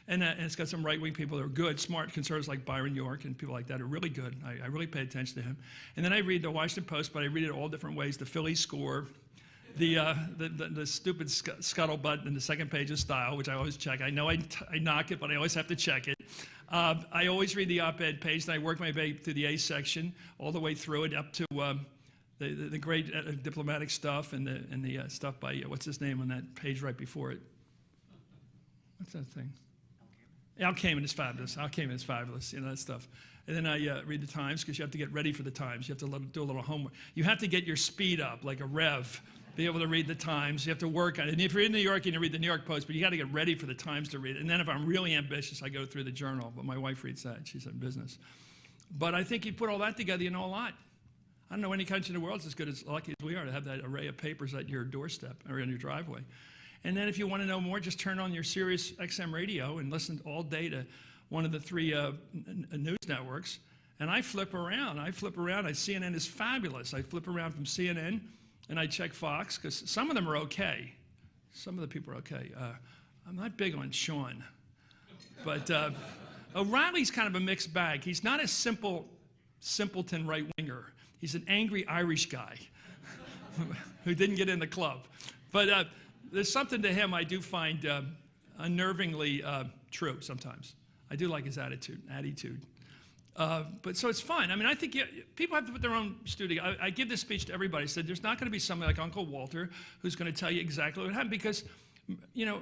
And it's got some right-wing people that are good, smart conservatives like Byron York and people like that are really good. I really pay attention to him. And then I read the Washington Post, but I read it all different ways. The Phillies score, the stupid scuttlebutt in the second page of Style, which I always check. I know I knock it, but I always have to check it. I always read the op-ed page, and I work my way through the A section, all the way through it up to the great diplomatic stuff and the stuff by, what's his name on that page right before it? What's that thing? Al Kamen is fabulous. Al Kamen is fabulous, you know, that stuff. And then I read the Times because you have to get ready for the Times. You have to do a little homework. You have to get your speed up like a rev. Be able to read the Times. You have to work on it. And if you're in New York, you can read the New York Post, but you got to get ready for the Times to read it. And then if I'm really ambitious, I go through the Journal. But my wife reads that. She's in business. But I think you put all that together, you know a lot. I don't know any country in the world is as good as lucky as we are to have that array of papers at your doorstep or in your driveway. And then if you want to know more, just turn on your Sirius XM radio and listen all day to one of the 3 news networks. And I flip around. CNN is fabulous. I flip around from CNN. And I check Fox, because some of them are okay. Some of the people are okay. I'm not big on Sean. But O'Reilly's kind of a mixed bag. He's not a simpleton right-winger. He's an angry Irish guy who didn't get in the club. But there's something to him I do find unnervingly true sometimes. I do like his attitude. But so it's fun. I mean, I think people have to put their own studio. I give this speech to everybody. I said, there's not going to be somebody like Uncle Walter who's going to tell you exactly what happened because, you know,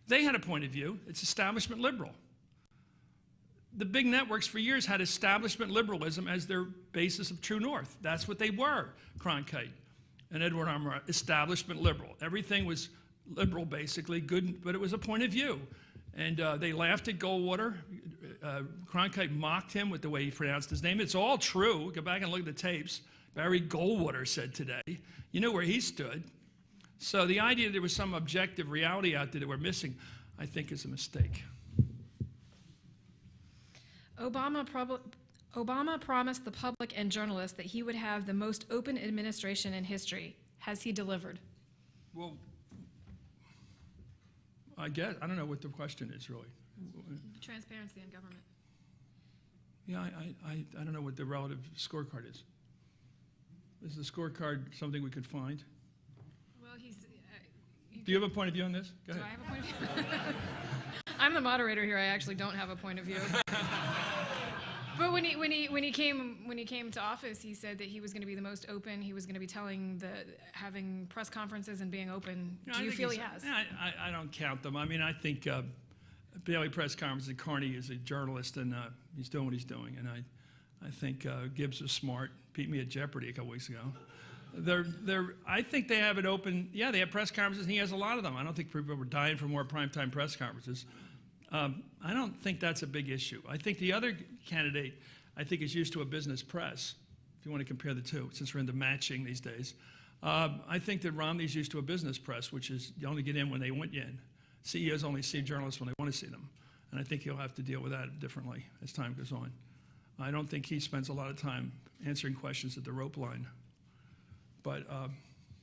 they had a point of view. It's establishment liberal. The big networks for years had establishment liberalism as their basis of true north. That's what they were, Cronkite and Edward R. Murrow, establishment liberal. Everything was liberal, basically, good, but it was a point of view. And they laughed at Goldwater. Cronkite mocked him with the way he pronounced his name. It's all true. Go back and look at the tapes. Barry Goldwater said today. You know where he stood. So the idea that there was some objective reality out there that we're missing, I think, is a mistake. Obama promised the public and journalists that he would have the most open administration in history. Has he delivered? Well, I don't know what the question is, really. Transparency in government. Yeah, I don't know what the relative scorecard is. Is the scorecard something we could find? Well, Do you have a point of view on this? Go do ahead. I have a point of view? I'm the moderator here. I actually don't have a point of view. But when he came to office, he said that he was going to be the most open. He was going to be having press conferences and being open. Do you feel he has? I don't count them. I mean, I think Bailey press conference and Carney is a journalist, and he's doing what he's doing. And I think Gibbs was smart. Beat me at Jeopardy a couple weeks ago. I think they have it open. Yeah, they have press conferences, and he has a lot of them. I don't think people were dying for more primetime press conferences. I don't think that's a big issue. I think the other candidate, I think, is used to a business press, if you want to compare the two, since we're into matching these days. I think that Romney's used to a business press, which is you only get in when they want you in. CEOs only see journalists when they want to see them. And I think he'll have to deal with that differently as time goes on. I don't think he spends a lot of time answering questions at the rope line. But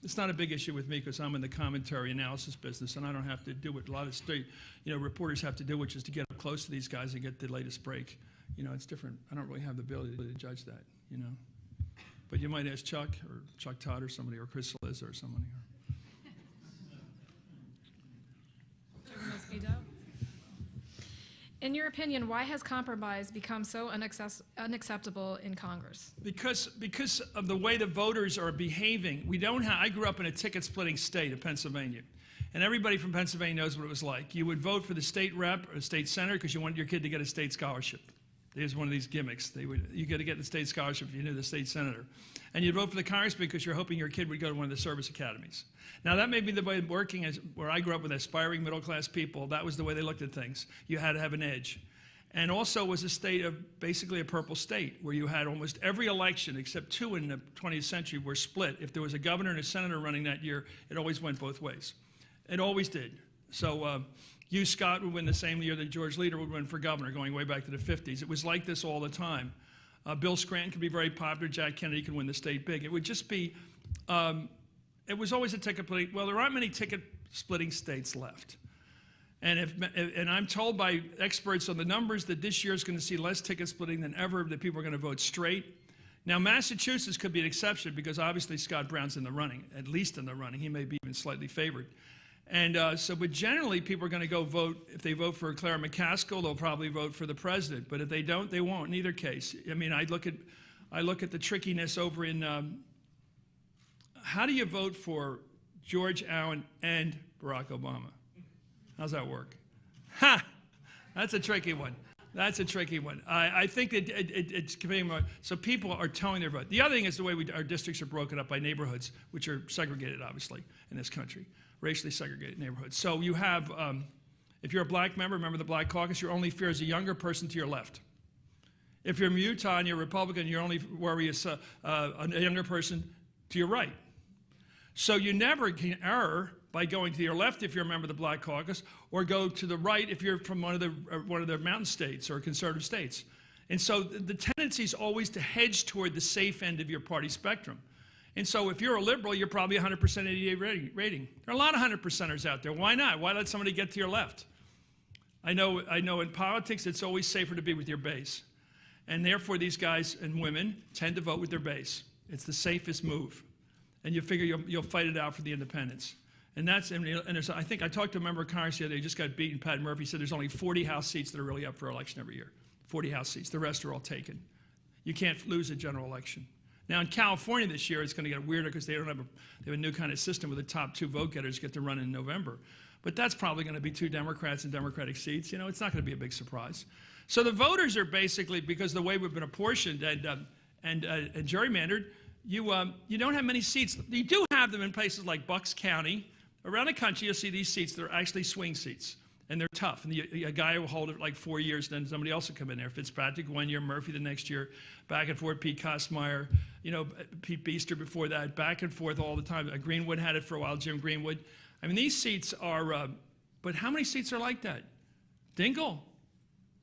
it's not a big issue with me because I'm in the commentary analysis business, and I don't have to do what a lot of reporters have to do, which is to get up close to these guys and get the latest break. It's different. I don't really have the ability to judge that, But you might ask Chuck or Chuck Todd or somebody, or Chris Liz or somebody. In your opinion, why has compromise become so unacceptable in Congress? Because of the way the voters are behaving. I grew up in a ticket-splitting state of Pennsylvania, and everybody from Pennsylvania knows what it was like. You would vote for the state rep or the state senator because you wanted your kid to get a state scholarship. There's one of these gimmicks. You got to get the state scholarship if you knew the state senator. And you'd vote for the congressman because you're hoping your kid would go to one of the service academies. Now, that may be the way working where I grew up with aspiring middle-class people. That was the way they looked at things. You had to have an edge. And also was a state of basically a purple state where you had almost every election, except two in the 20th century, were split. If there was a governor and a senator running that year, it always went both ways. It always did. So Hugh Scott would win the same year that George Leader would win for governor, going way back to the 50s. It was like this all the time. Bill Scranton could be very popular. Jack Kennedy could win the state big. It would just be, it was always a ticket splitting. Well, there aren't many ticket splitting states left. And I'm told by experts on the numbers that this year is going to see less ticket splitting than ever, that people are going to vote straight. Now, Massachusetts could be an exception because obviously Scott Brown's in the running, at least in the running. He may be even slightly favored. And but generally, people are going to go vote. If they vote for Clara McCaskill, they'll probably vote for the president. But if they don't, they won't in either case. I mean, I look at the trickiness over in how do you vote for George Allen and Barack Obama? How's that work? Ha! That's a tricky one. That's a tricky one. I think that it's so people are towing their vote. The other thing is the way our districts are broken up by neighborhoods, which are segregated, obviously, in this country. Racially segregated neighborhoods. So you have, if you're a black member of the Black Caucus, your only fear is a younger person to your left. If you're in Utah and you're Republican, your only worry is a younger person to your right. So you never can err by going to your left if you're a member of the Black Caucus, or go to the right if you're from one of the mountain states or conservative states. And so the tendency is always to hedge toward the safe end of your party spectrum. And so if you're a liberal, you're probably 100% ADA rating. There are a lot of 100%ers out there. Why not? Why let somebody get to your left? I know in politics, it's always safer to be with your base. And therefore, these guys and women tend to vote with their base. It's the safest move. And you figure you'll fight it out for the independents. And I think I talked to a member of Congress the other day who just got beaten. Pat Murphy said there's only 40 House seats that are really up for election every year. 40 House seats. The rest are all taken. You can't lose a general election. Now in California this year, it's going to get weirder because they have a new kind of system where the top two vote getters get to run in November. But that's probably going to be two Democrats in Democratic seats. It's not going to be a big surprise. So the voters are basically, because the way we've been apportioned and gerrymandered, you don't have many seats. You do have them in places like Bucks County. Around the country, you'll see these seats that are actually swing seats. and they're tough. And a guy will hold it like 4 years, then somebody else will come in there. Fitzpatrick 1 year, Murphy the next year, back and forth. Pete Kostmeyer, Pete Beester before that, back and forth all the time. Greenwood had it for a while, Jim Greenwood. I mean, these seats are, but how many seats are like that? Dingle,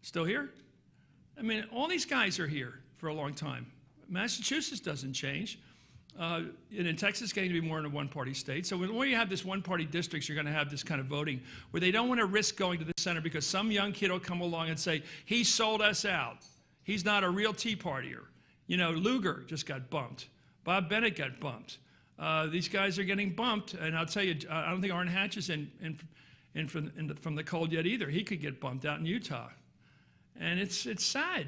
still here? I mean, all these guys are here for a long time. Massachusetts doesn't change. And in Texas, it's going to be more in a one-party state. So when you have this one-party districts, you're going to have this kind of voting where they don't want to risk going to the center because some young kid will come along and say, he sold us out. He's not a real Tea Partier. Lugar just got bumped. Bob Bennett got bumped. These guys are getting bumped. And I'll tell you, I don't think Orrin Hatch is in from the cold yet either. He could get bumped out in Utah. And it's sad.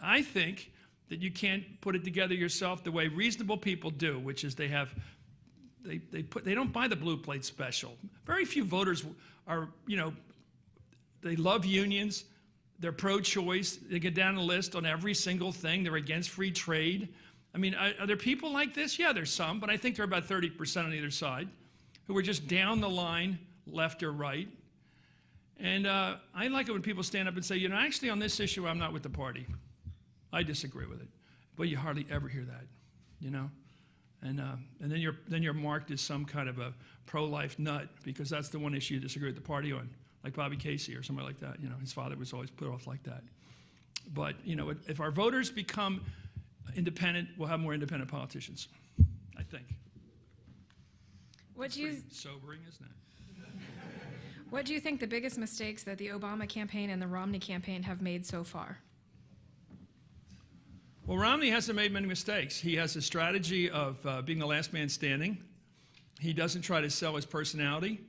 I think that you can't put it together yourself the way reasonable people do, which is they don't buy the blue plate special. Very few voters are, they love unions, they're pro-choice, they get down the list on every single thing, they're against free trade. I mean, are there people like this? Yeah, there's some, but I think there are about 30% on either side who are just down the line, left or right. And I like it when people stand up and say, actually on this issue, I'm not with the party. I disagree with it, but you hardly ever hear that, and then you're marked as some kind of a pro-life nut because that's the one issue you disagree with the party on, like Bobby Casey or somebody like that. His father was always put off like that. But if our voters become independent, we'll have more independent politicians, I think. What do you? Sobering, isn't it? What do you think the biggest mistakes that the Obama campaign and the Romney campaign have made so far? Well, Romney hasn't made many mistakes. He has a strategy of being the last man standing. He doesn't try to sell his personality.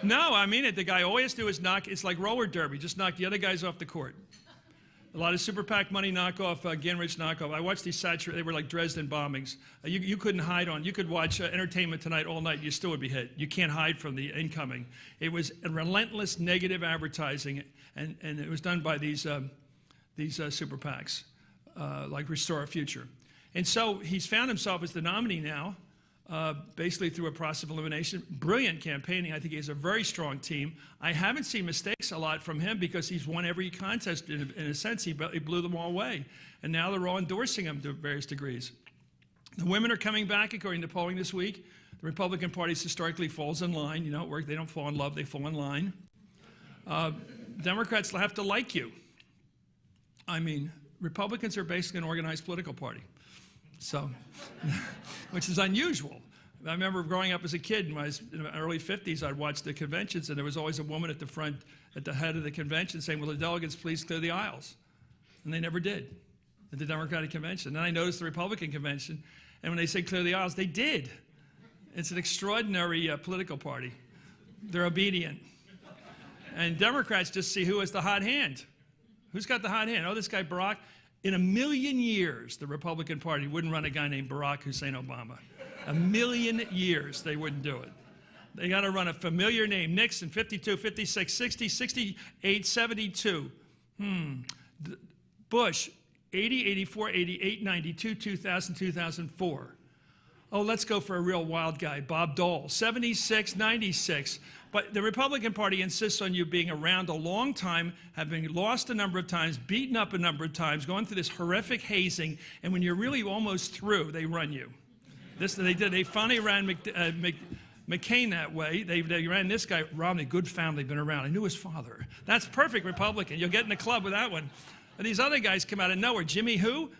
No, I mean it. The guy all he has to do is it's like roller derby, just knock the other guys off the court. A lot of super PAC money knockoff, Gingrich knockoff. I watched these they were like Dresden bombings. You couldn't hide you could watch Entertainment Tonight all night, you still would be hit. You can't hide from the incoming. It was a relentless negative advertising, and it was done by these super PACs, like Restore Our Future. And so he's found himself as the nominee now, basically through a process of elimination. Brilliant campaigning. I think he has a very strong team. I haven't seen mistakes a lot from him because he's won every contest in a sense. He blew them all away. And now they're all endorsing him to various degrees. The women are coming back, according to polling this week. The Republican Party historically falls in line. They don't fall in love, they fall in line. Democrats have to like you. I mean, Republicans are basically an organized political party, so, which is unusual. I remember growing up as a kid in my early 50s, I'd watch the conventions, and there was always a woman at the front, at the head of the convention saying, will the delegates please clear the aisles? And they never did at the Democratic convention. Then I noticed the Republican convention, and when they say clear the aisles, they did. It's an extraordinary political party. They're obedient. And Democrats just see who has the hot hand. Who's got the hot hand? Oh, this guy Barack. In a million years, the Republican Party wouldn't run a guy named Barack Hussein Obama. A million years, they wouldn't do it. They got to run a familiar name. Nixon, 52, 56, 60, 68, 72. Bush, 80, 84, 88, 92, 2000, 2004. Oh, let's go for a real wild guy. Bob Dole, 76, 96. But the Republican Party insists on you being around a long time, having lost a number of times, beaten up a number of times, going through this horrific hazing, and when you're really almost through, they run you. This they did. They finally ran McCain that way. They ran this guy, Romney, good family, been around. I knew his father. That's perfect Republican. You'll get in the club with that one. And these other guys come out of nowhere. Jimmy who?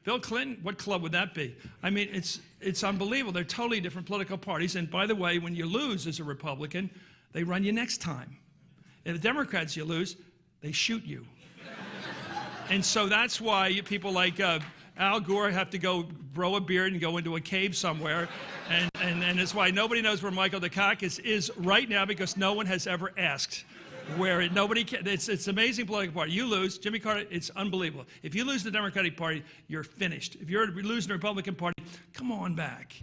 Bill Clinton? What club would that be? I mean, it's unbelievable. They're totally different political parties. And by the way, when you lose as a Republican, they run you next time. And the Democrats, you lose, they shoot you. And so that's why people like Al Gore have to go grow a beard and go into a cave somewhere. And that's why nobody knows where Michael Dukakis is right now, because no one has ever asked where nobody can. It's amazing political party. You lose, Jimmy Carter, it's unbelievable. If you lose the Democratic Party, you're finished. If you're losing the Republican Party, come on back.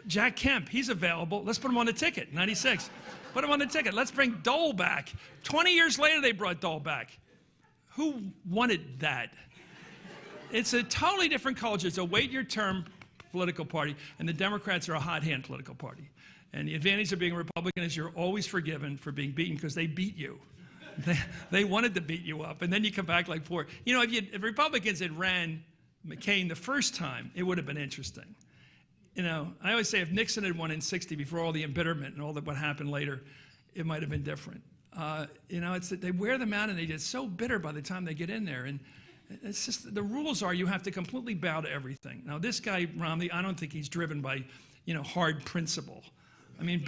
Jack Kemp, he's available. Let's put him on the ticket, 96. Put him on the ticket. Let's bring Dole back. 20 years later, they brought Dole back. Who wanted that? It's a totally different culture. It's a wait your term political party, and the Democrats are a hot hand political party. And the advantage of being a Republican is you're always forgiven for being beaten because they beat you. They wanted to beat you up, and then you come back like four. You know, if Republicans had ran McCain the first time, it would have been interesting. You know, I always say if Nixon had won in '60 before all the embitterment and all that what happened later, it might have been different. You know, it's that they wear them out and they get so bitter by the time they get in there. And it's just the rules are you have to completely bow to everything. Now, this guy Romney, I don't think he's driven by, you know, hard principle. I mean,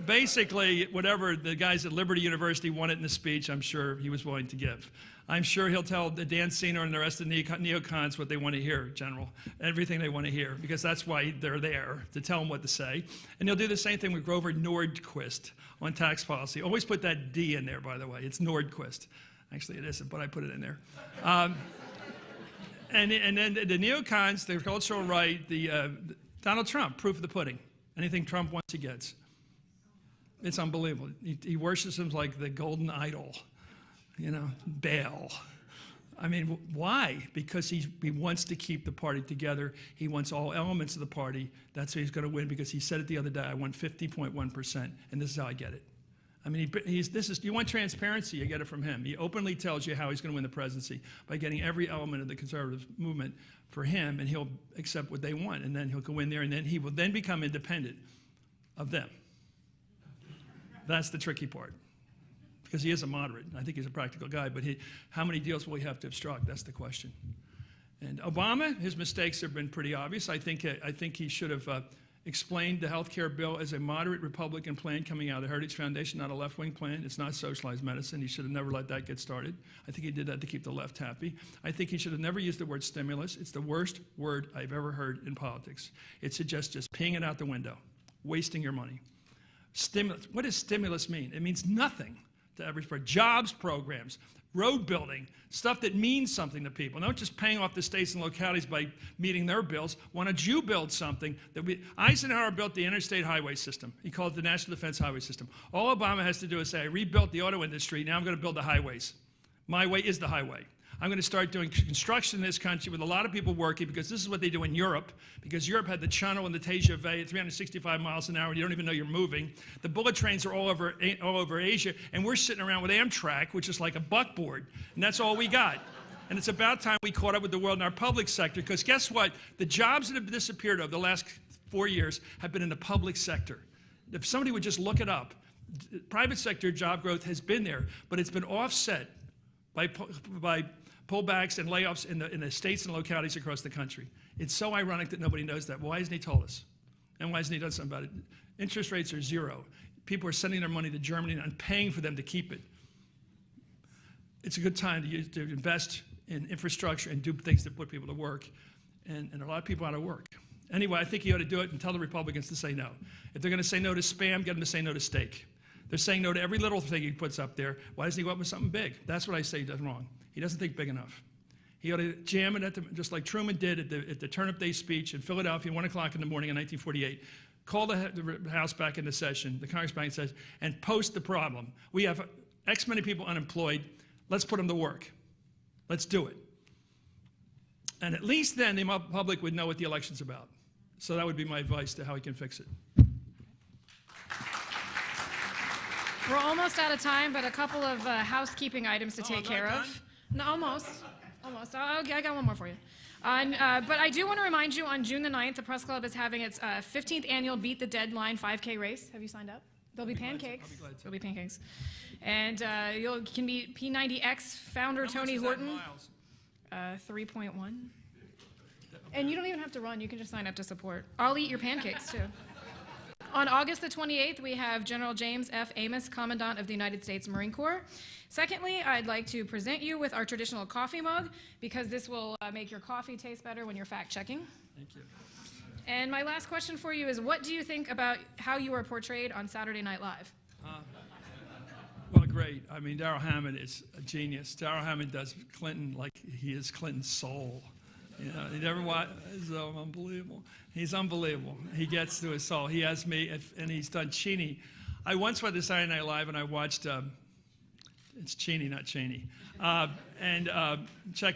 basically, whatever the guys at Liberty University wanted in the speech, I'm sure he was willing to give. I'm sure he'll tell Dan Senor and the rest of the neocons what they want to hear, General, everything they want to hear, because that's why they're there, to tell them what to say. And he'll do the same thing with Grover Nordquist on tax policy. Always put that D in there, by the way. It's Nordquist. Actually, it isn't, but I put it in there. And then the neocons, the cultural right, Donald Trump, proof of the pudding. Anything Trump wants, he gets. It's unbelievable. He worships him like the golden idol, you know, Baal. I mean, why? Because he wants to keep the party together. He wants all elements of the party. That's how he's going to win, because he said it the other day, I won 50.1%, and this is how I get it. I mean, you want transparency, you get it from him. He openly tells you how he's going to win the presidency by getting every element of the conservative movement for him, and he'll accept what they want, and then he'll go in there, and then he will then become independent of them. That's the tricky part, because he is a moderate. I think he's a practical guy, but how many deals will he have to obstruct? That's the question. And Obama, his mistakes have been pretty obvious. I think he should have explained the health care bill as a moderate Republican plan coming out of the Heritage Foundation, not a left-wing plan. It's not socialized medicine. He should have never let that get started. I think he did that to keep the left happy. I think he should have never used the word stimulus. It's the worst word I've ever heard in politics. It suggests just peeing it out the window, wasting your money. Stimulus. What does stimulus mean? It means nothing to average person. Jobs programs, road building, stuff that means something to people. Not just paying off the states and localities by meeting their bills. Why don't you build something that Eisenhower built the interstate highway system. He called it the National Defense Highway System. All Obama has to do is say, I rebuilt the auto industry, now I'm going to build the highways. My way is the highway. I'm going to start doing construction in this country with a lot of people working, because this is what they do in Europe, because Europe had the Channel and the TGV at 365 miles an hour, and you don't even know you're moving. The bullet trains are all over Asia, and we're sitting around with Amtrak, which is like a buckboard, and that's all we got. And it's about time we caught up with the world in our public sector, because guess what? The jobs that have disappeared over the last 4 years have been in the public sector. If somebody would just look it up, private sector job growth has been there, but it's been offset by pullbacks and layoffs in the states and localities across the country. It's so ironic that nobody knows that. Why hasn't he told us? And why hasn't he done something about it? Interest rates are zero. People are sending their money to Germany and paying for them to keep it. It's a good time to invest in infrastructure and do things that put people to work. And a lot of people out of work. Anyway, I think he ought to do it and tell the Republicans to say no. If they're going to say no to spam, get them to say no to steak. They're saying no to every little thing he puts up there. Why doesn't he go up with something big? That's what I say he does wrong. He doesn't think big enough. He ought to jam it just like Truman did at the Turnip Day speech in Philadelphia, 1 o'clock in the morning in 1948. Call the House back into session, the Congress back into session, and post the problem. We have X many people unemployed. Let's put them to work. Let's do it. And at least then the public would know what the election's about. So that would be my advice to how he can fix it. We're almost out of time, but a couple of housekeeping items to take care of. No, almost. I got one more for you. But I do want to remind you, on June the 9th, the Press Club is having its 15th annual Beat the Deadline 5K race. Have you signed up? There'll be pancakes. There'll be pancakes. And you can meet P90X founder Tony Horton. 3.1. And you don't even have to run. You can just sign up to support. I'll eat your pancakes, too. On August the 28th, we have General James F. Amos, Commandant of the United States Marine Corps. Secondly, I'd like to present you with our traditional coffee mug, because this will make your coffee taste better when you're fact-checking. Thank you. And my last question for you is, what do you think about how you were portrayed on Saturday Night Live? Well, great. I mean, Darrell Hammond is a genius. Darrell Hammond does Clinton like he is Clinton's soul. You know, you never watch. It's so unbelievable. He's unbelievable. He gets to his soul. He has me, and he's done Cheney. I once went to Saturday Night Live, and I watched. It's Cheney, not Cheney. Check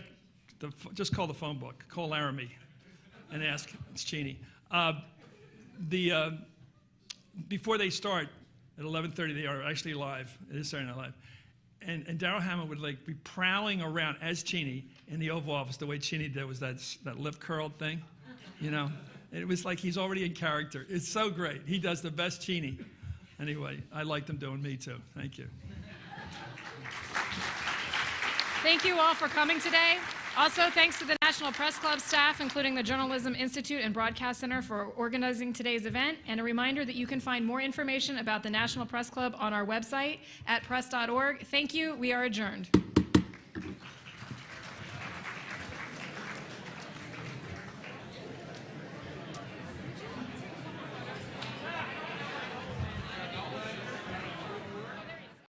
just call the phone book. Call Laramie, and ask. It's Cheney. before they start, at 11:30, they are actually live. It is Saturday Night Live. And Darryl Hammond would like be prowling around as Cheney in the Oval Office. The way Cheney did was that lip curled thing, you know. It was like he's already in character. It's so great. He does the best Cheney. Anyway, I liked him doing me too. Thank you. Thank you all for coming today. Also, thanks to the National Press Club staff, including the Journalism Institute and Broadcast Center, for organizing today's event. And a reminder that you can find more information about the National Press Club on our website at press.org. Thank you. We are adjourned.